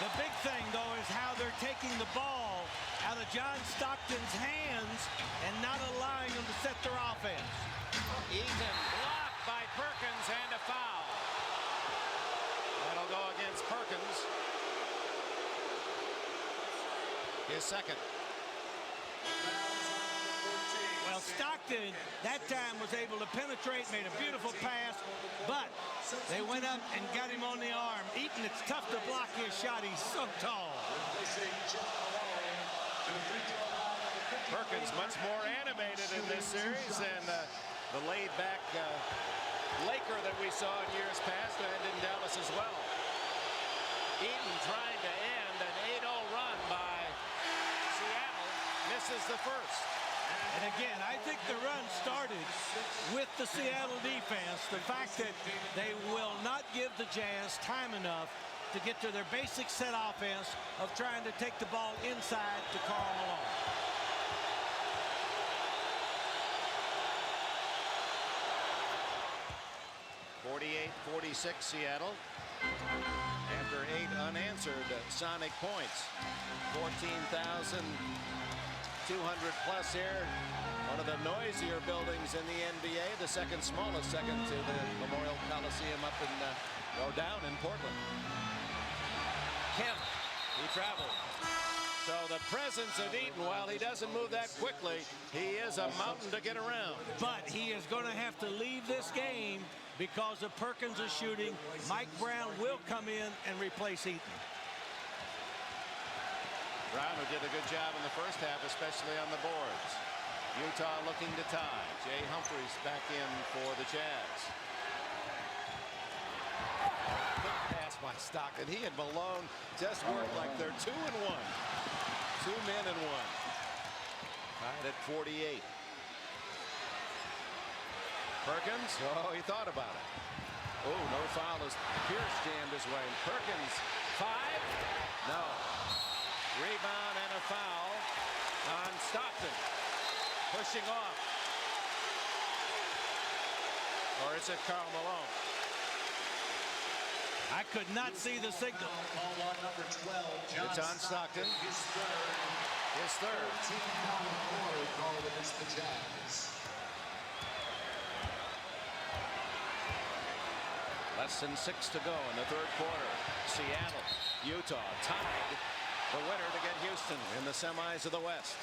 The big thing, though, is how they're taking the ball out of John Stockton's hands and not allowing them to set their offense. Eaton blocked by Perkins and a foul. That'll go against Perkins. His second. Well, Stockton that time was able to penetrate, made a beautiful pass, but they went up and got him on the arm. Eaton, it's tough to block his shot. He's so tall. Perkins much more animated in this series than the laid-back Laker that we saw in years past and in Dallas as well. Eaton trying to end an 8-0 run by Seattle, misses the first. And again, I think the run started with the Seattle defense. The fact that they will not give the Jazz time enough to get to their basic set offense of trying to take the ball inside to Karl Malone. (48-46) Seattle. After 8 unanswered Sonic points. 14,200 plus here. One of the noisier buildings in the NBA, the second smallest, second to the Memorial Coliseum up in, or down in Portland. Kemp, he traveled. So the presence of Eaton, while he doesn't move that quickly, he is a mountain to get around. But he is going to have to leave this game because of Perkins' shooting. Mike Brown will come in and replace Eaton. Brown, who did a good job in the first half, especially on the boards. Utah looking to tie. Jay Humphries back in for the Jazz. Quick pass by Stockton. And he and Malone just work like they're 2 and 1. 2 men and 1. Tied at 48. Perkins, oh, he thought about it. Oh, no foul as Pierce jammed his way. Perkins, 5. No. Rebound and a foul on Stockton. Pushing off. Or is it Karl Malone? I could not see the signal. It's on Stockton. His third. Less than 6 to go in the third quarter. Seattle, Utah tied the winner to get Houston in the semis of the West.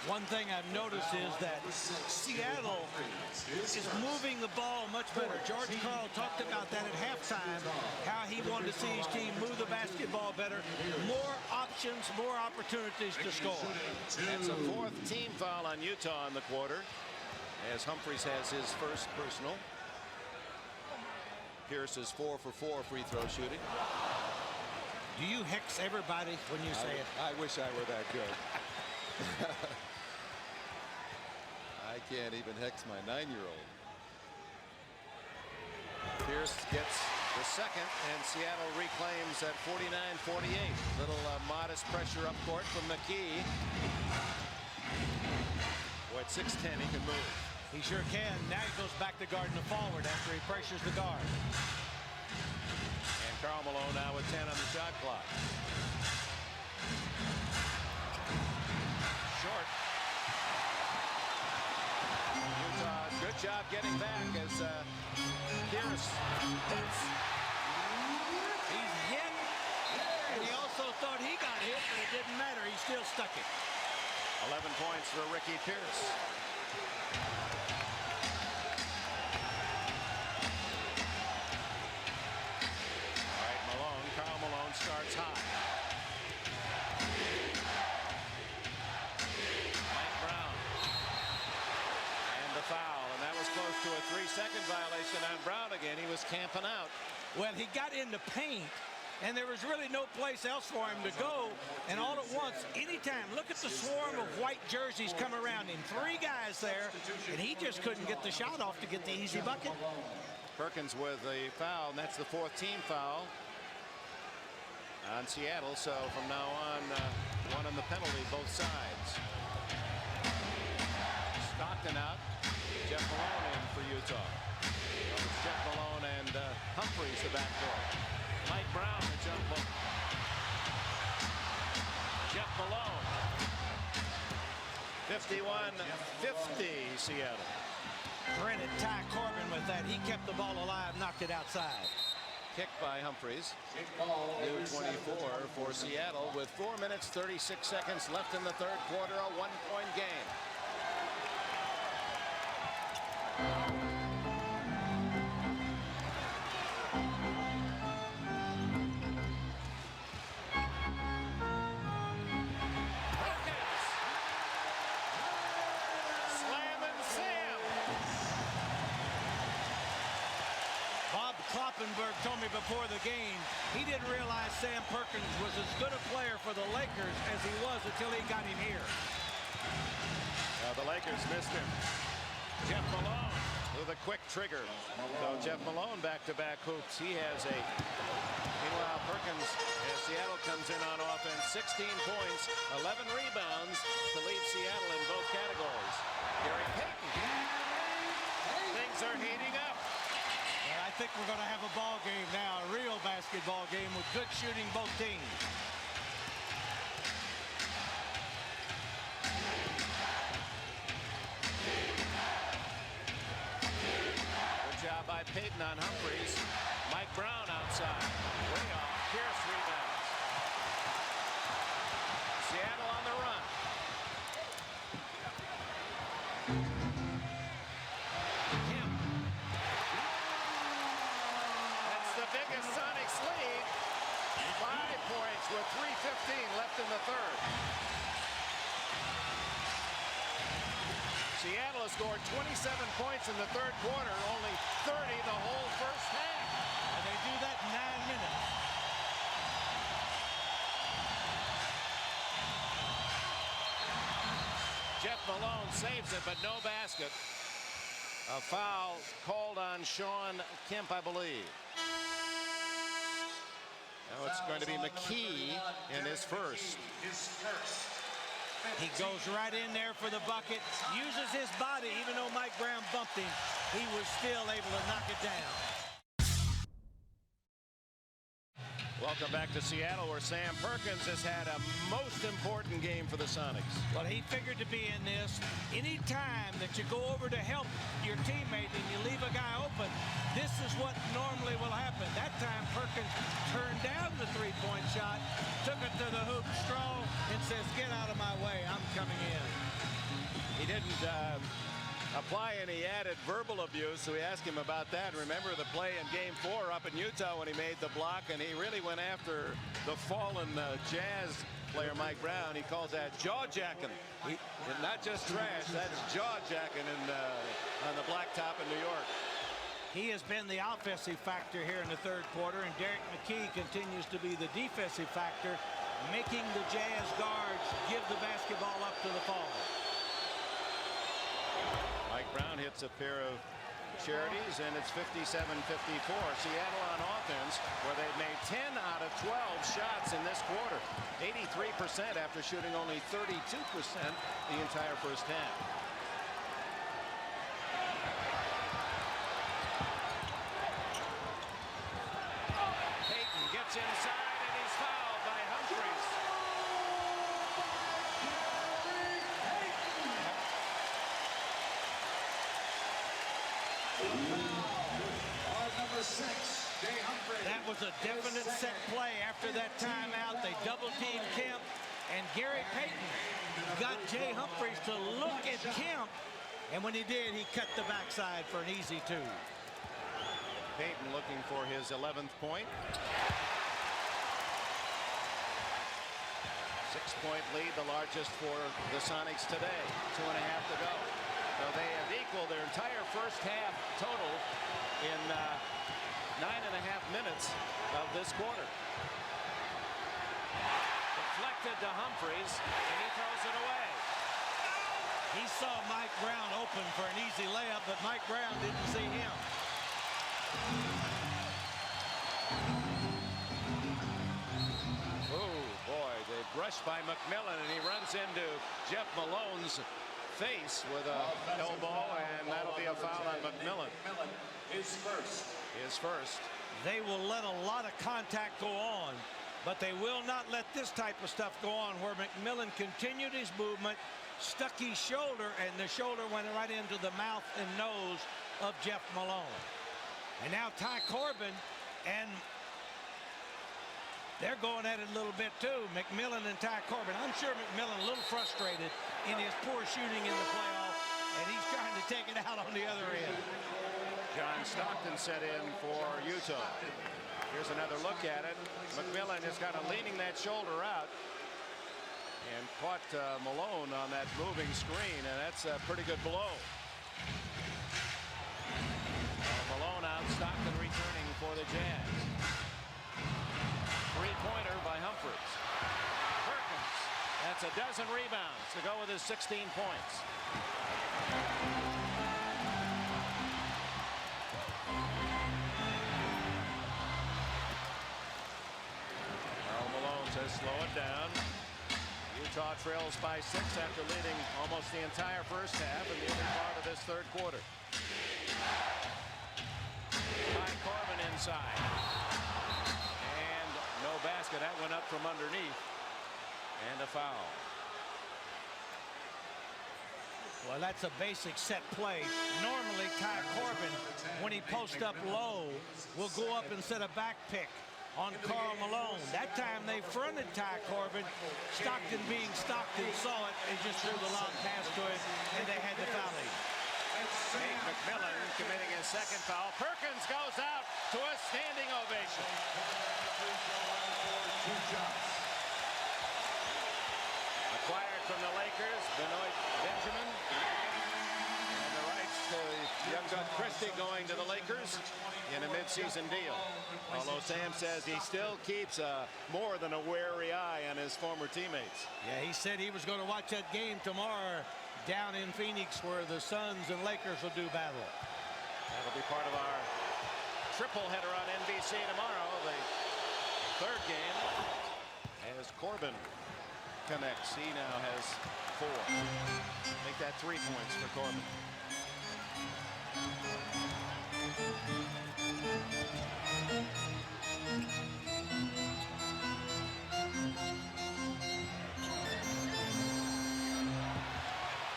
One thing I've noticed is that Seattle is moving the ball much better. George Karl talked about that at halftime, how he wanted to see his team move the basketball better. More options, more opportunities to score. That's a 4th team foul on Utah in the quarter, as Humphries has his first personal. Pierce is 4 for 4 free throw shooting. Do you hex everybody when you say it? I wish I were that good. I can't even hex my 9-year-old. Pierce gets the second, and Seattle reclaims at 49-48. Little modest pressure up court from McKee. Boy, at 6'10", he can move. He sure can. Now he goes back to guarding the forward after he pressures the guard. And Karl Malone now with 10 on the shot clock. Short. Utah, good job getting back as Pierce. He's hit, and he also thought he got hit, but it didn't matter. He still stuck it. 11 points for Ricky Pierce. All right, Malone. Karl Malone starts high. Mike Brown. And the foul, and that was close to a 3-second violation on Brown again. He was camping out. Well, he got in the paint, and there was really no place else for him to go. And all at once, anytime, look at the swarm of white jerseys come around him. 3 guys there, and he just couldn't get the shot off to get the easy bucket. Perkins with a foul, and that's the 4th team foul on Seattle. So from now on, 1 on the penalty, both sides. Stockton out. Jeff Malone in for Utah. So it's Jeff Malone and Humphries the backcourt. Mike Brown the jump hook. Jeff Malone. 51-50 Seattle. Credit Ty Corbin with that. He kept the ball alive, knocked it outside. Kicked by Humphries. New 24 for Seattle with 4 minutes 36 seconds left in the third quarter. A 1-point game. Kloppenberg told me before the game he didn't realize Sam Perkins was as good a player for the Lakers as he was until he got him here. The Lakers missed him. Jeff Malone with a quick trigger. So Jeff Malone back-to-back hoops. He has a. Meanwhile, Perkins, as Seattle comes in on offense, 16 points, 11 rebounds to lead Seattle in both categories. Gary Payton. Things are heating up. I think we're going to have a ball game now, a real basketball game with good shooting both teams. Good job by Payton on Humphries. Mike Brown outside. Way off. Pierce rebounds. Seattle on the run. Biggest Sonics lead. 5 points with 3:15 left in the third. Seattle has scored 27 points in the third quarter, only 30 the whole first half. And they do that in 9 minutes. Jeff Malone saves it, but no basket. A foul called on Shawn Kemp, I believe. Now it's going to be McKee in his first. He goes right in there for the bucket, uses his body. Even though Mike Brown bumped him, he was still able to knock it down. Welcome back to Seattle, where Sam Perkins has had a most important game for the Sonics. Well, he figured to be in this. Any time that you go over to help your teammate and you leave a guy open, this is what normally will happen. That time Perkins turned down the three-point shot, took it to the hoop strong, and says, "Get out of my way, I'm coming in." He didn't apply any added verbal abuse, so we asked him about that. Remember the play in Game 4 up in Utah when he made the block, and he really went after the fallen Jazz player Mike Brown. He calls that jaw-jacking. Not just trash, that's jaw-jacking on the blacktop in New York. He has been the offensive factor here in the third quarter, and Derek McKee continues to be the defensive factor, making the Jazz guards give the basketball up to the forward. Mike Brown hits a pair of charities, and it's 57-54. Seattle on offense, where they've made 10 out of 12 shots in this quarter. 83% after shooting only 32% the entire first half. Payton gets inside, and he's fouled by Humphries. That was a definite set play after that timeout. They double-teamed Kemp, and Gary Payton got Jay Humphries to look at Kemp, and when he did, he cut the backside for an easy two. Payton looking for his 11th point. 6-point lead, the largest for the Sonics today. 2.5 to go. So they have equaled their entire first half total in 9.5 minutes of this quarter. Deflected to Humphries, and he throws it away. He saw Mike Brown open for an easy layup, but Mike Brown didn't see him. Oh, boy, they brushed by McMillan, and he runs into Jeff Malone's face with a elbow, and that'll be a foul on McMillan. His first. They will let a lot of contact go on, but they will not let this type of stuff go on, where McMillan continued his movement, stuck his shoulder, and the shoulder went right into the mouth and nose of Jeff Malone. And now Ty Corbin, and they're going at it a little bit too, McMillan and Ty Corbin. I'm sure McMillan a little frustrated in his poor shooting in the playoff, and he's trying to take it out on the other end. John Stockton set in for Utah. Here's another look at it. McMillan is kind of leaning that shoulder out and caught Malone on that moving screen, and that's a pretty good blow. Malone out, Stockton returning for the Jazz. Three-pointer by Humphries. Perkins, that's a dozen rebounds to go with his 16 points. Slow it down. Utah trails by 6 after leading almost the entire first half and the other part of this third quarter. Ty Corbin inside. And no basket. That went up from underneath. And a foul. Well, that's a basic set play. Normally, Ty Corbin, when he posts up low, will go up and set a back pick on Karl Malone. That time they fronted Ty Corbin. Stockton, being Stockton, saw it and just threw the long pass to it, and they had to foul him. Nate McMillan committing his second foul. Perkins goes out to a standing ovation. Acquired from the Lakers, Benoit Benjamin. And the rights to young Doug Christie going to the Lakers in a midseason deal. Although Sam says he still keeps more than a wary eye on his former teammates. Yeah, he said he was going to watch that game tomorrow. down in Phoenix where the Suns and Lakers will do battle. That'll be part of our triple header on NBC tomorrow. The third game as Corbin connects. He now has 4. Make that 3 points for Corbin.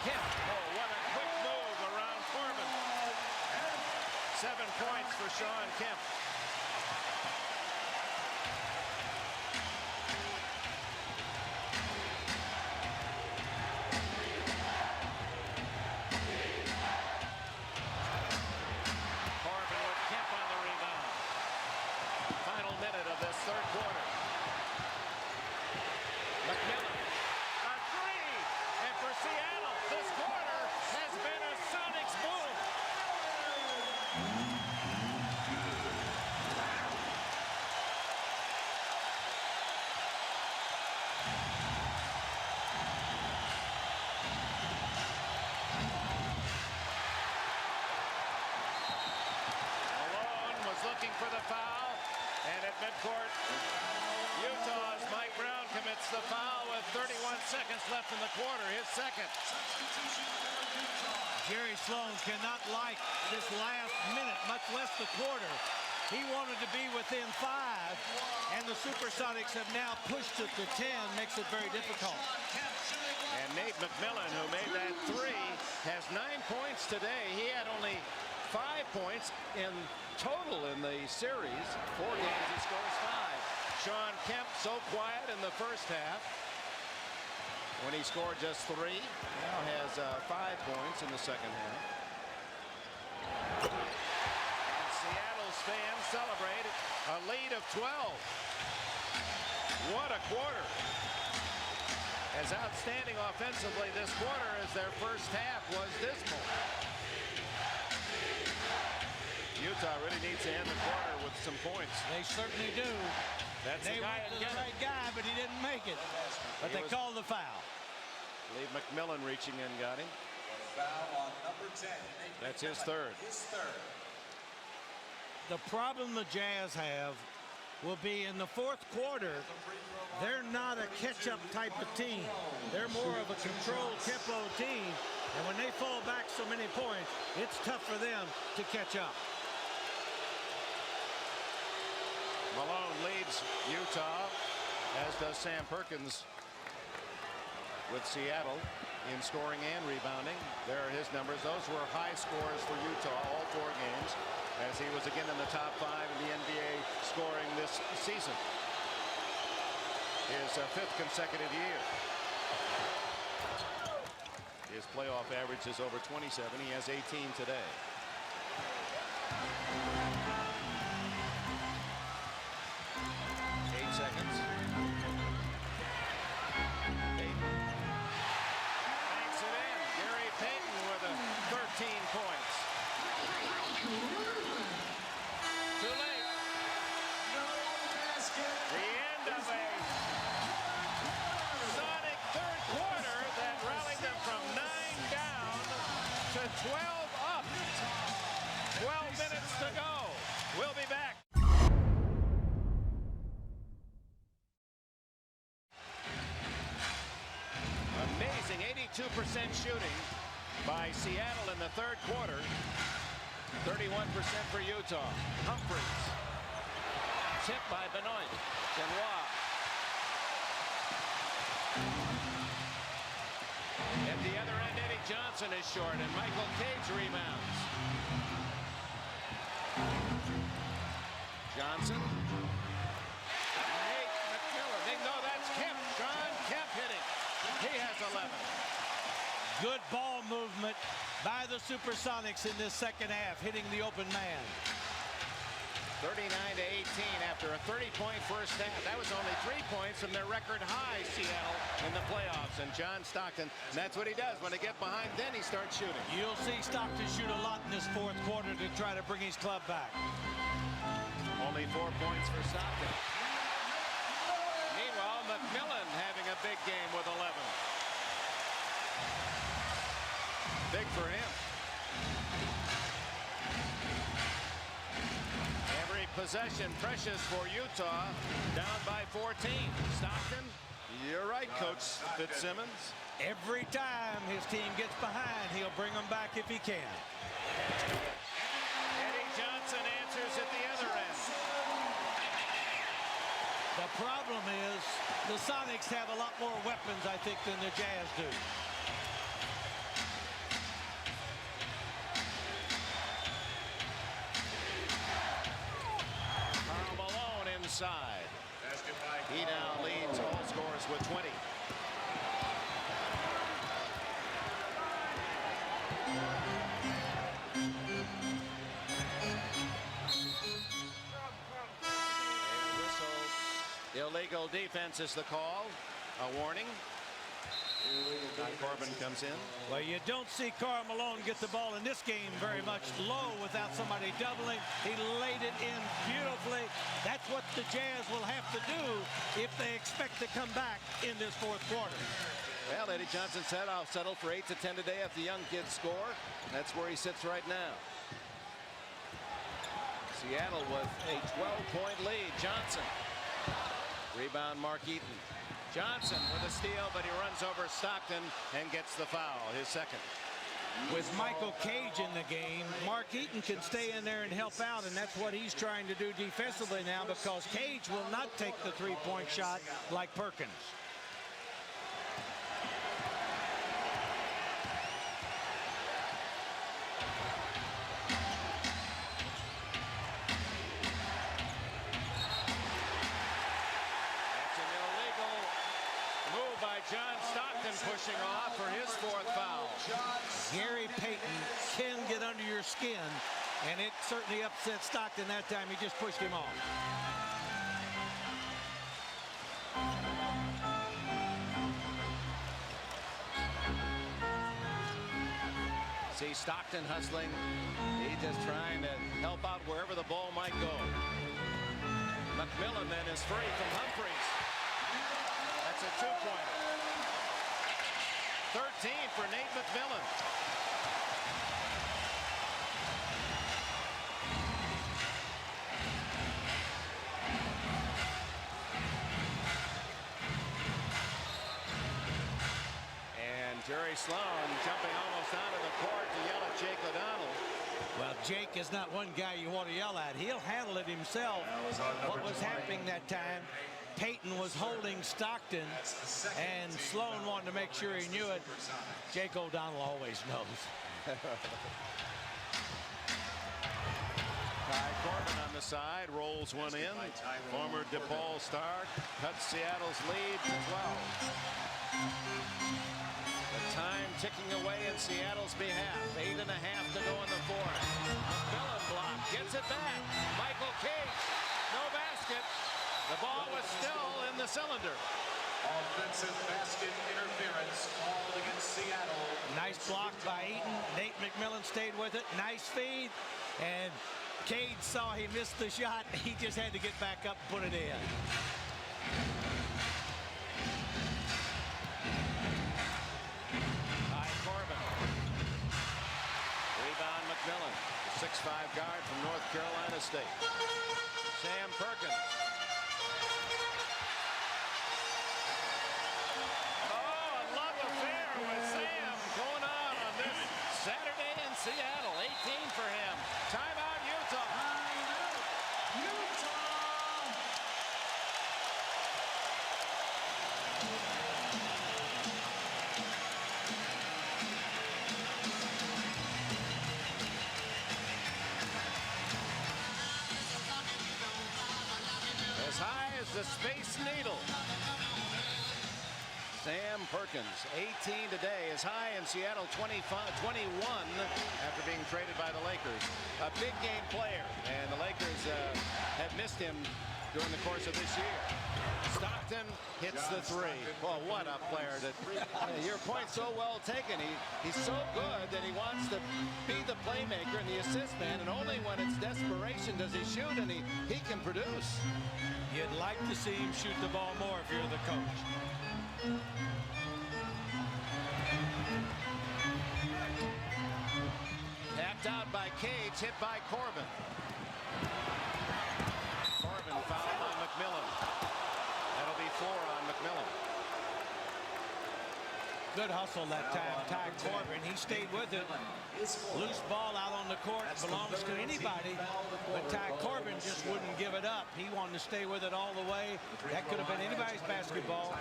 Kemp. Oh, what a quick move around Corbin. 7 points for Shawn Kemp. Corbin with Kemp on the rebound. Final minute of this third quarter. McMillan. A 3. And for Seattle, this quarter has been a Sonics boom. Malone was looking for the foul, and at midcourt, Utah's Mike Brown commits the foul with 31 seconds left in the quarter, his second. Jerry Sloan cannot like this last minute, much less the quarter. He wanted to be within 5, and the Supersonics have now pushed it to 10, makes it very difficult. And Nate McMillan, who made that 3, has 9 points today. He had only 5 points in total in the series. 4 games, he scores 5. Shawn Kemp so quiet in the first half when he scored just 3. Now has 5 points in the second half. And Seattle's fans celebrate a lead of 12. What a quarter. As outstanding offensively this quarter as their first half was dismal. Utah really needs to end the quarter with some points. They certainly do. That's They the guy went to the again. right guy, but he didn't make it. But they called the foul. Leave McMillan reaching in, got him. Foul on number 10. That's his third. The problem the Jazz have will be in the fourth quarter. They're not a catch-up type of team. They're more of a controlled tempo team. And when they fall back so many points, it's tough for them to catch up. Malone leads Utah, as does Sam Perkins with Seattle in scoring and rebounding. There are his numbers. Those were high scores for Utah all 4 games, as he was again in the top 5 in the NBA scoring this season. His 5th consecutive year. His playoff average is over 27. He has 18 today. Seconds. Payton banks it in. Gary Payton with 13 points. Too late. The end of a Sonic third quarter that rallied them from 9 down to 12 up. 12 minutes to go. We'll be back. Amazing 82% shooting by Seattle in the third quarter. 31% for Utah. Humphries. Tipped by Benoit. Benoit. At the other end, Eddie Johnson is short, and Michael Cage rebounds. Johnson. Nate McMillan. No, that's Kemp. Shawn Kemp hitting. He has 11. Good ball movement by the Supersonics in this second half, hitting the open man. 39-18 after a 30-point first half. That was only 3 points from their record high, Seattle, in the playoffs. And John Stockton, that's what he does. When they get behind, then he starts shooting. You'll see Stockton shoot a lot in this fourth quarter to try to bring his club back. Only 4 points for Stockton. Meanwhile, McMillan having a big game with 11. Big for him. Every possession precious for Utah. Down by 14. Stockton. You're right, Coach Fitzsimmons. Every time his team gets behind, he'll bring them back if he can. Eddie Johnson answers at the other end. The problem is the Sonics have a lot more weapons, I think, than the Jazz do. Karl Malone inside. He now leads all scorers with 20. Illegal defense is the call. A warning. Todd Corbin comes in. Well, you don't see Karl Malone get the ball in this game very much low without somebody doubling. He laid it in beautifully. That's what the Jazz will have to do if they expect to come back in this fourth quarter. Well, Eddie Johnson said, I'll settle for 8 to 10 today if the young kids score. That's where he sits right now. Seattle with a 12-point lead. Johnson. Rebound, Mark Eaton. Johnson with a steal, but he runs over Stockton and gets the foul, his second. With Michael Cage in the game, Mark Eaton can stay in there and help out, and that's what he's trying to do defensively now, because Cage will not take the three-point shot like Perkins. John Stockton pushing off for his fourth foul. Gary Payton can get under your skin, and it certainly upset Stockton that time. He just pushed him off. See Stockton hustling. He's just trying to help out wherever the ball might go. McMillan then is free from Humphries. That's a two-pointer. 13 for Nate McMillan. And Jerry Sloan jumping almost onto the court to yell at Jake O'Donnell. Well, Jake is not one guy you want to yell at. He'll handle it himself. What was happening that time, Payton was holding Stockton, and Sloan wanted to make sure he knew it. Jake O'Donnell always knows. Ty Corbin on the side, rolls one in. Former DePaul star cuts Seattle's lead to 12. The time ticking away in Seattle's behalf. 8.5 to go in the fourth. McMillan block, gets it back. Michael Cage, no basket. The ball was still in the cylinder. Offensive basket interference called against Seattle. Nice block by Eaton. Nate McMillan stayed with it. Nice feed. And Cage saw he missed the shot. He just had to get back up and put it in. Ty Corbin. Rebound McMillan. The 6'5" guard from North Carolina State. Sam Perkins. Saturday in Seattle, 18 for him. Timeout, Utah. As high as the Space Needle. Sam Perkins, 18 today, is high in Seattle, 21 after being traded by the Lakers. A big game player, and the Lakers have missed him during the course of this year. Stockton hits the three. Well, what a player. Your point so well taken. He's so good that he wants to be the playmaker and the assist man, and only when it's desperation does he shoot, and he can produce. You'd like to see him shoot the ball more if you're the coach. Cage, hit by Corbin. Corbin fouled by McMillan. That'll be 4 on McMillan. Good hustle that time, Ty Corbin. He stayed with it. Loose ball out on the court belongs to anybody, but Ty Corbin just wouldn't give it up. He wanted to stay with it all the way. That could have been anybody's basketball.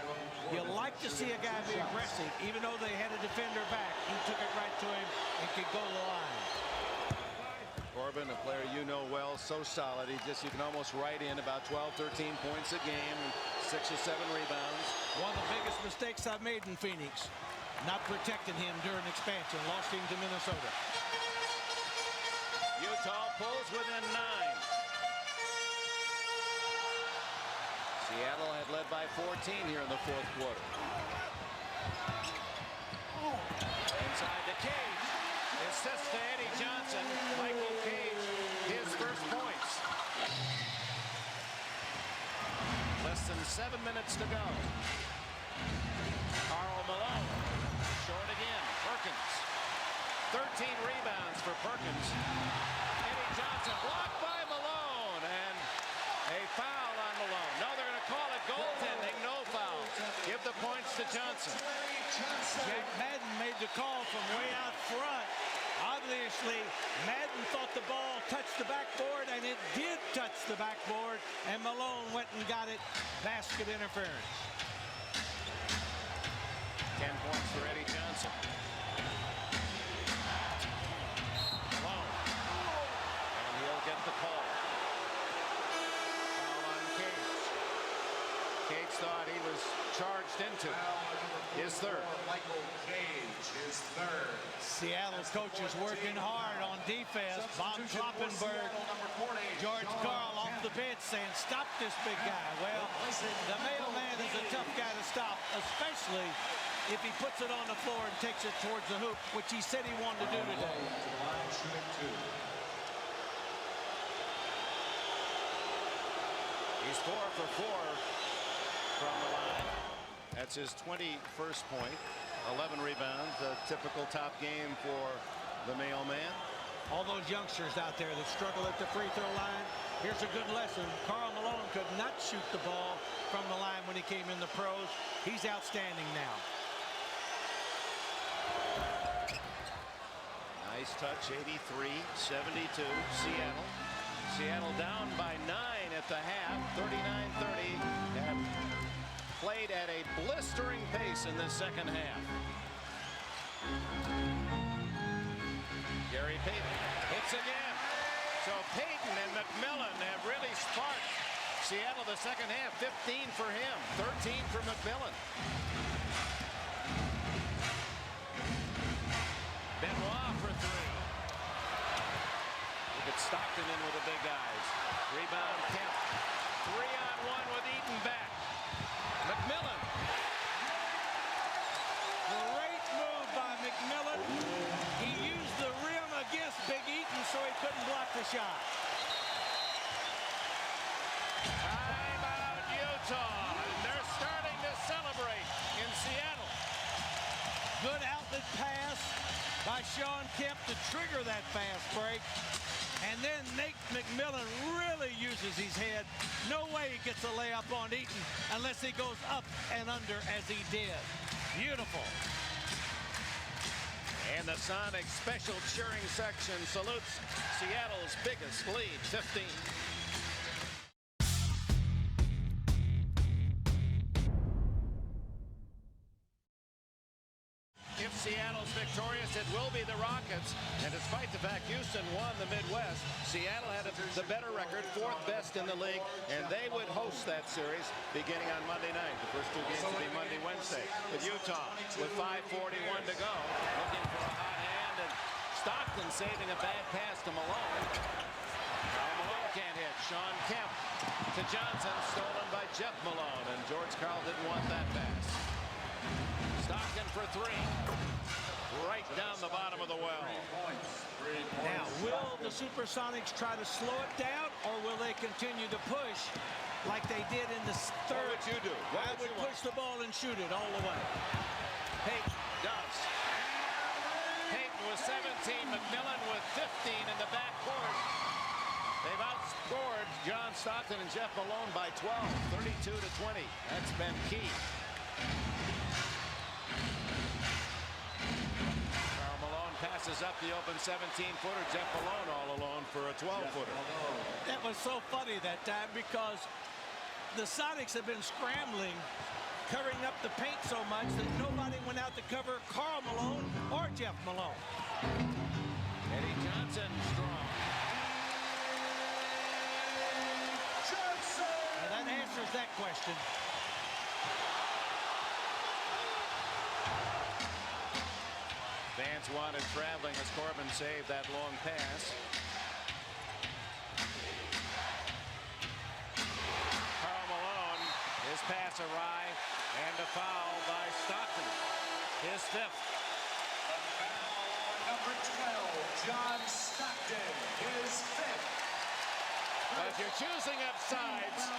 You like to see a guy be aggressive, even though they had a defender back. He took it right to him and could go to the line. Corbin, a player you know well, so solid. You can almost write in about 12, 13 points a game, 6 or 7 rebounds. One of the biggest mistakes I've made in Phoenix, not protecting him during expansion. Lost him to Minnesota. Utah pulls within 9. Seattle had led by 14 here in the 4th quarter. Inside the Cage. Assist to Eddie Johnson. Michael Cage, his first points. Less than 7 minutes to go. Karl Malone. Short again. Perkins. 13 rebounds for Perkins. Eddie Johnson blocked by Malone. And a foul on Malone. No, they're going to call it goaltending. No foul. Give the points to Johnson. Jack Madden made the call from way out front. Obviously, Madden thought the ball touched the backboard, and it did touch the backboard, and Malone went and got it. Basket interference. 10 points for Eddie Johnson. Malone. And he'll get the call. Foul on Cage. Cage thought he was charged into his 3rd. Michael Cage, his 3rd. Seattle's coaches working hard on defense. Bob Kloppenberg, George Karl off the bench saying, stop this big guy. Well, the mailman is a tough guy to stop, especially if he puts it on the floor and takes it towards the hoop, which he said he wanted to do today. He's 4 for 4 from the line. That's his 21st point. 11 rebounds, a typical top game for the mailman. All those youngsters out there that struggle at the free throw line, here's a good lesson. Karl Malone could not shoot the ball from the line when he came in the pros. He's outstanding now. Nice touch, 83-72, Seattle. Seattle down by 9 at the half, 39-30. Have played at a blistering pace in the second half. Gary Payton hits again. So Payton and McMillan have really sparked Seattle the second half. 15 for him, 13 for McMillan. Benoit for 3. Look at Stockton in with the big guys. Rebound Kemp. 3-on-1 with Eaton back. McMillan. Great move by McMillan. He used the rim against Big Eaton so he couldn't block the shot. Timeout Utah. And they're starting to celebrate in Seattle. Good outlet pass by Sean Kemp to trigger that fast break. And then Nate McMillan really uses his head. No way he gets a layup on Eaton unless he goes up and under as he did. Beautiful. And the Sonic special cheering section salutes Seattle's biggest lead, 15. If Seattle's victorious, it will be the Rockets. And despite the fact Houston won the Midwest, Seattle had the better record, 4th best in the league, and they would host that series beginning on Monday night. The first 2 games will be Monday, Wednesday. With Utah with 5:41 to go, looking for a hot hand, and Stockton saving a bad pass to Malone. Now Malone can't hit. Sean Kemp to Johnson, stolen by Jeff Malone, and George Karl didn't want that pass. Stockton for 3. Right down the bottom of the well. Now, will the Supersonics try to slow it down, or will they continue to push like they did in the 3rd? What would you do? I would push the ball and shoot it all the way. Payton does. Payton with 17, McMillan with 15 in the Stockton and Jeff Malone by 12, 32-20. That's been key. Karl Malone passes up the open 17-footer. Jeff Malone all alone for a 12-footer. That was so funny that time because the Sonics have been scrambling, covering up the paint so much that nobody went out to cover Karl Malone or Jeff Malone. Eddie Johnson strong. And that answers that question. Vance wanted traveling as Corbin saved that long pass. Karl Malone, his pass awry, and a foul by Stockton. His fifth. Number 12, John Stockton, his fifth. But if you're choosing up sides,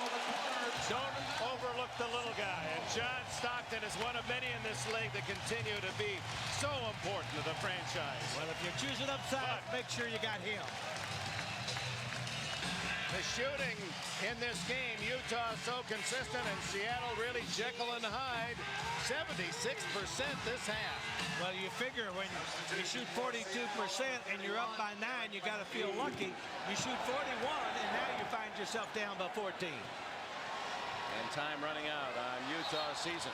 don't overlook the little guy. And John Stockton is one of many in this league that continue to be so important to the franchise. Well, if you're choosing upside, make sure you got him. The shooting in this game, Utah so consistent, and Seattle really Jekyll and Hyde. 76% this half. Well, you figure when you shoot 42% and you're up by 9, you got to feel lucky. You shoot 41, and now you find yourself down by 14. And time running out on Utah's season.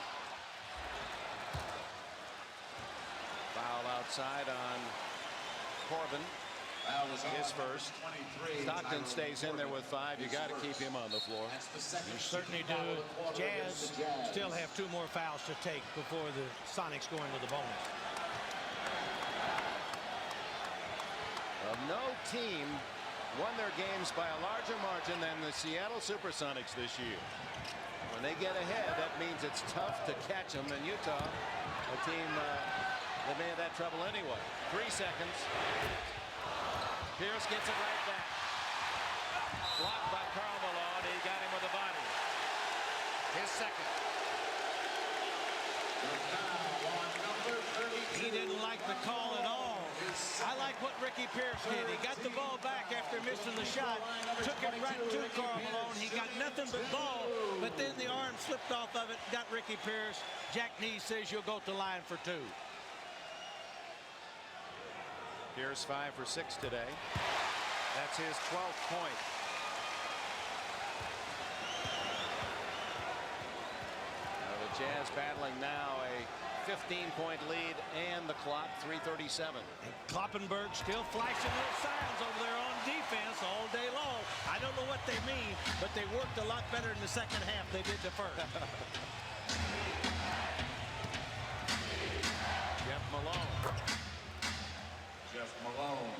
Foul outside on Corbin. His first. Stockton stays in there with 5. You got to keep him on the floor. You certainly do. Jazz still have 2 more fouls to take before the Sonics go into the bonus. Well, no team won their games by a larger margin than the Seattle Supersonics this year. When they get ahead, that means it's tough to catch them. And Utah, a team that may have that trouble anyway. 3 seconds. Pierce gets it right back. Blocked by Karl Malone. He got him with a body. His second. He didn't like the call at all. I like what Ricky Pierce did. He got the ball back after missing the shot, took it right to Karl Malone. He got nothing but ball, but then the arm slipped off of it, got Ricky Pierce. Jack Neese says you'll go to the line for 2. Pierce 5 for 6 today. That's his 12th point. Now the Jazz battling now a 15-point lead and the clock 3:37. And Kloppenberg still flashing those signs over there on defense all day long. I don't know what they mean, but they worked a lot better in the second half than they did the first. Jeff Malone. Jeff Malone.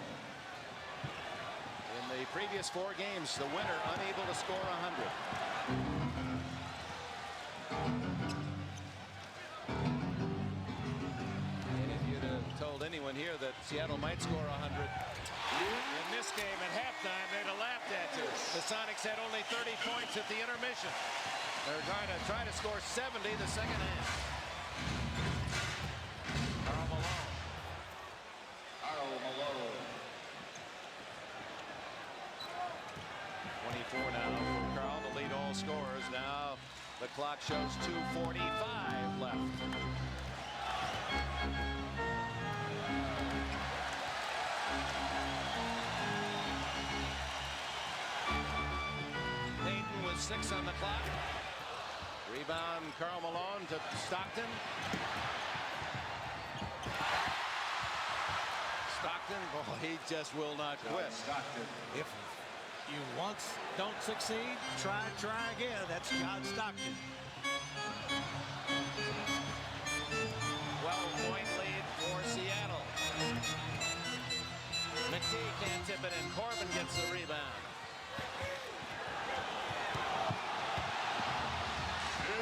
In the previous 4 games, the winner unable to score 100. And if you'd have told anyone here that Seattle might score 100 in this game at halftime, they'd have laughed at you. The Sonics had only 30 points at the intermission. They're going to try to score 70 the second half. Karl Malone. Karl Malone. 24 now for Karl to lead all scorers. Now the clock shows 2:45 left. Payton with 6 on the clock. Rebound Karl Malone to Stockton. Stockton, boy, he just will not quit. Stockton. If you once don't succeed, try again. That's John Stockton. 12-point lead for Seattle. McKee can't tip it in. Corbin gets the rebound. 2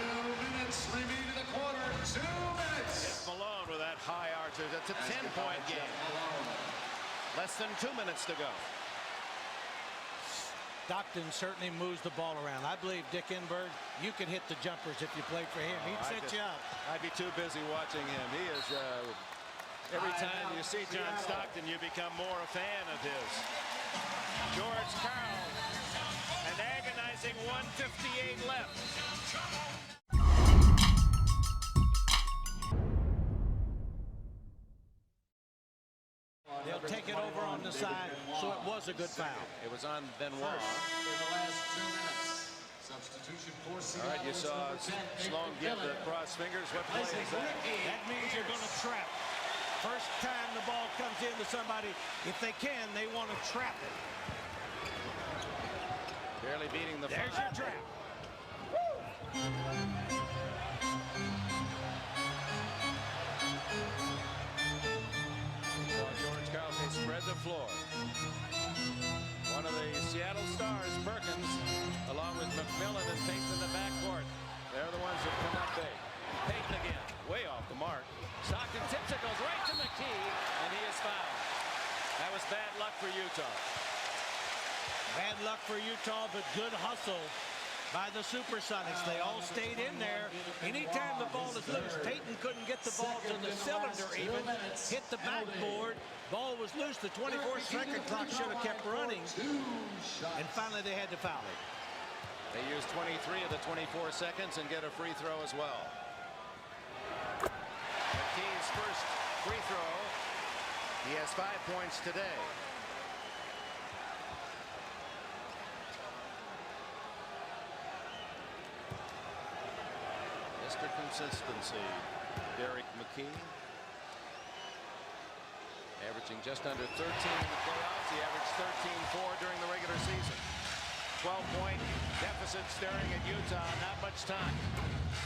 minutes remain in the quarter. 2 minutes. It's Malone with that high arch. It's a 10-point game. Less than 2 minutes to go. Stockton certainly moves the ball around. I believe Dick Enberg, you can hit the jumpers if you played for him. He'd set you up. I'd be too busy watching him. He is, every time you see John Stockton, you become more a fan of his. George Karl, an agonizing passing, 1:58 left. They'll take it over on the side, so it was a good foul. It was on Benoit. In the last 2 minutes. Substitution for All right, you saw Sloan give the cross fingers. What play is that? That means you're going to trap. First time the ball comes into somebody, if they can, they want to trap it. Barely beating the There's your trap. So George Karl, they spread the floor. One of the Seattle Stars, Perkins, along with McMillan and Payton in the backcourt. They're the ones that come up big. Payton again, way off the mark. Stockton tips it, goes right to McKee, and he is fouled. That was bad luck for Utah. Bad luck for Utah, but good hustle by the Supersonics. They all stayed in there. Anytime the ball is loose, Payton couldn't get the ball to the cylinder even, hit the backboard. Ball was loose. The 24-second clock should have kept running. And finally, they had to foul it. They used 23 of the 24 seconds and get a free throw as well. McKee's first free throw. He has 5 points today. Mr. Consistency, Derek McKee. Averaging just under 13 in the playoffs. He averaged 13-4 during the regular season. 12-point deficit staring at Utah. Not much time.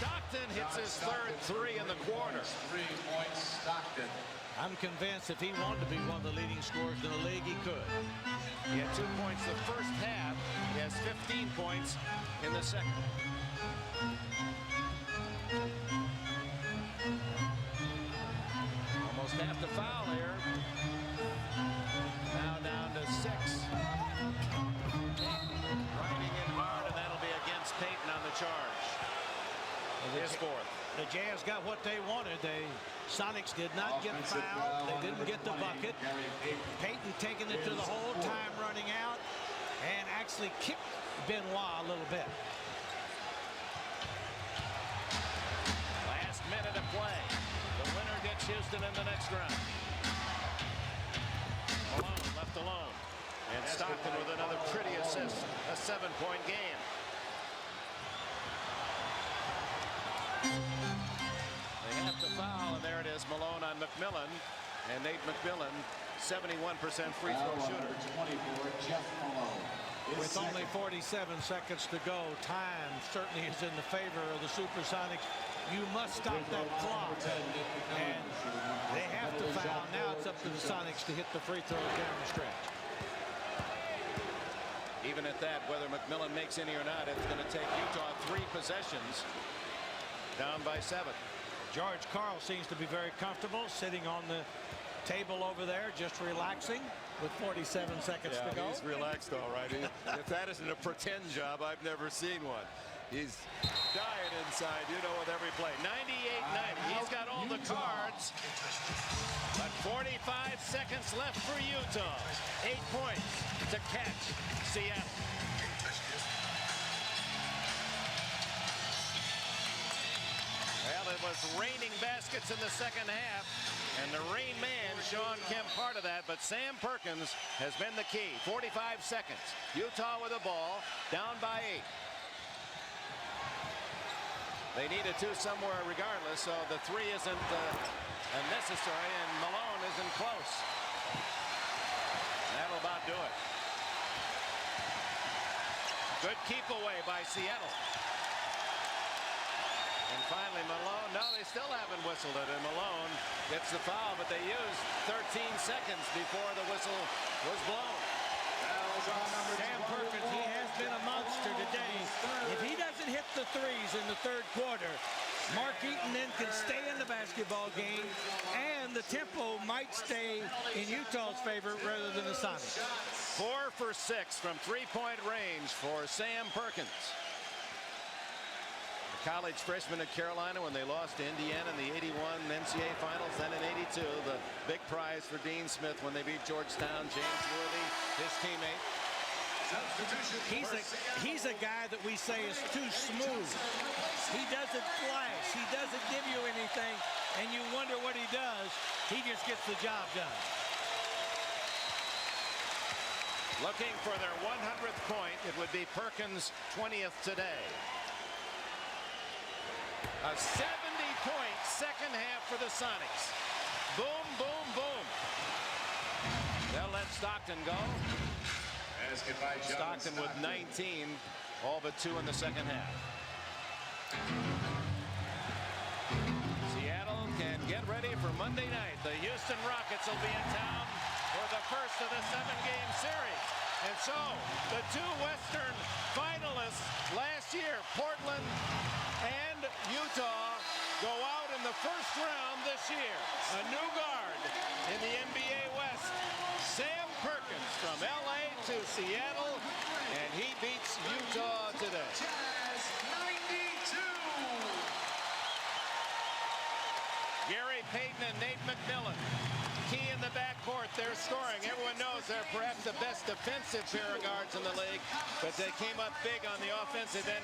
Stockton hits his third three in the quarter. 3 points, Stockton. I'm convinced if he wanted to be one of the leading scorers in the league, he could. He had 2 points the first half. He has 15 points in the second. Almost half the foul here. Now down to 6. Riding in hard, and that'll be against Payton on the charge. His fourth. The Jazz got what they wanted. The Sonics did not get fouled. They didn't get the bucket. Payton taking it to the hole, time running out, and actually kicked Benoit a little bit. Last minute of play. The winner gets Houston in the next round. Malone left alone. And Stockton with another pretty assist. A 7-point game. They have to foul, and there it is. Malone on McMillan. And Nate McMillan, 71% free throw shooter. 24, Jeff Malone. With only 47 seconds to go, time certainly is in the favor of the Supersonics. You must stop that clock. And they have to foul. Now it's up to the Sonics to hit the free throws down the stretch. Even at that, whether McMillan makes any or not, it's going to take Utah 3 possessions. Down by 7. George Karl seems to be very comfortable sitting on the table over there, just relaxing with 47 seconds to go. He's relaxed all right. If that isn't a pretend job, I've never seen one. He's dying inside, you know, with every play. 98-90. He's got all the cards. But 45 seconds left for Utah. 8 points to catch Seattle. Well, it was raining baskets in the second half, and the Rain Man, Sean Kemp, part of that, but Sam Perkins has been the key. 45 seconds. Utah with the ball, down by 8. They need a 2 somewhere regardless, so the 3 isn't necessary, and Malone isn't close. That'll about do it. Good keep away by Seattle. And finally, Malone, no, they still haven't whistled it, and Malone gets the foul, but they used 13 seconds before the whistle was blown. Sam Perkins, he has been a monster today. If he doesn't hit the threes in the third quarter, Mark Eaton then can stay in the basketball game, and the tempo might stay in Utah's favor rather than the Sonics. 4 for 6 from 3-point range for Sam Perkins. The college freshman at Carolina when they lost to Indiana in the 81 NCAA finals, then in 82, the big prize for Dean Smith when they beat Georgetown. James Worthy, his teammate. He's a guy that we say is too smooth. He doesn't flash. He doesn't give you anything, and you wonder what he does. He just gets the job done. Looking for their 100th point. It would be Perkins' 20th today. A 70-point second half for the Sonics. Boom, boom, boom. They'll let Stockton go. Stockton with 19, all but 2 in the second half. Seattle can get ready for Monday night. The Houston Rockets will be in town for the first of the 7-game series. And so the 2 Western finalists last year, Portland and Utah, go out in the first round this year. A new guard in the NBA West, Sam Perkins from LA to Seattle, and he beats Utah today. Gary Payton and Nate McMillan. Key in the backcourt, they're scoring. Everyone knows they're perhaps the best defensive pair of guards in the league, but they came up big on the offensive end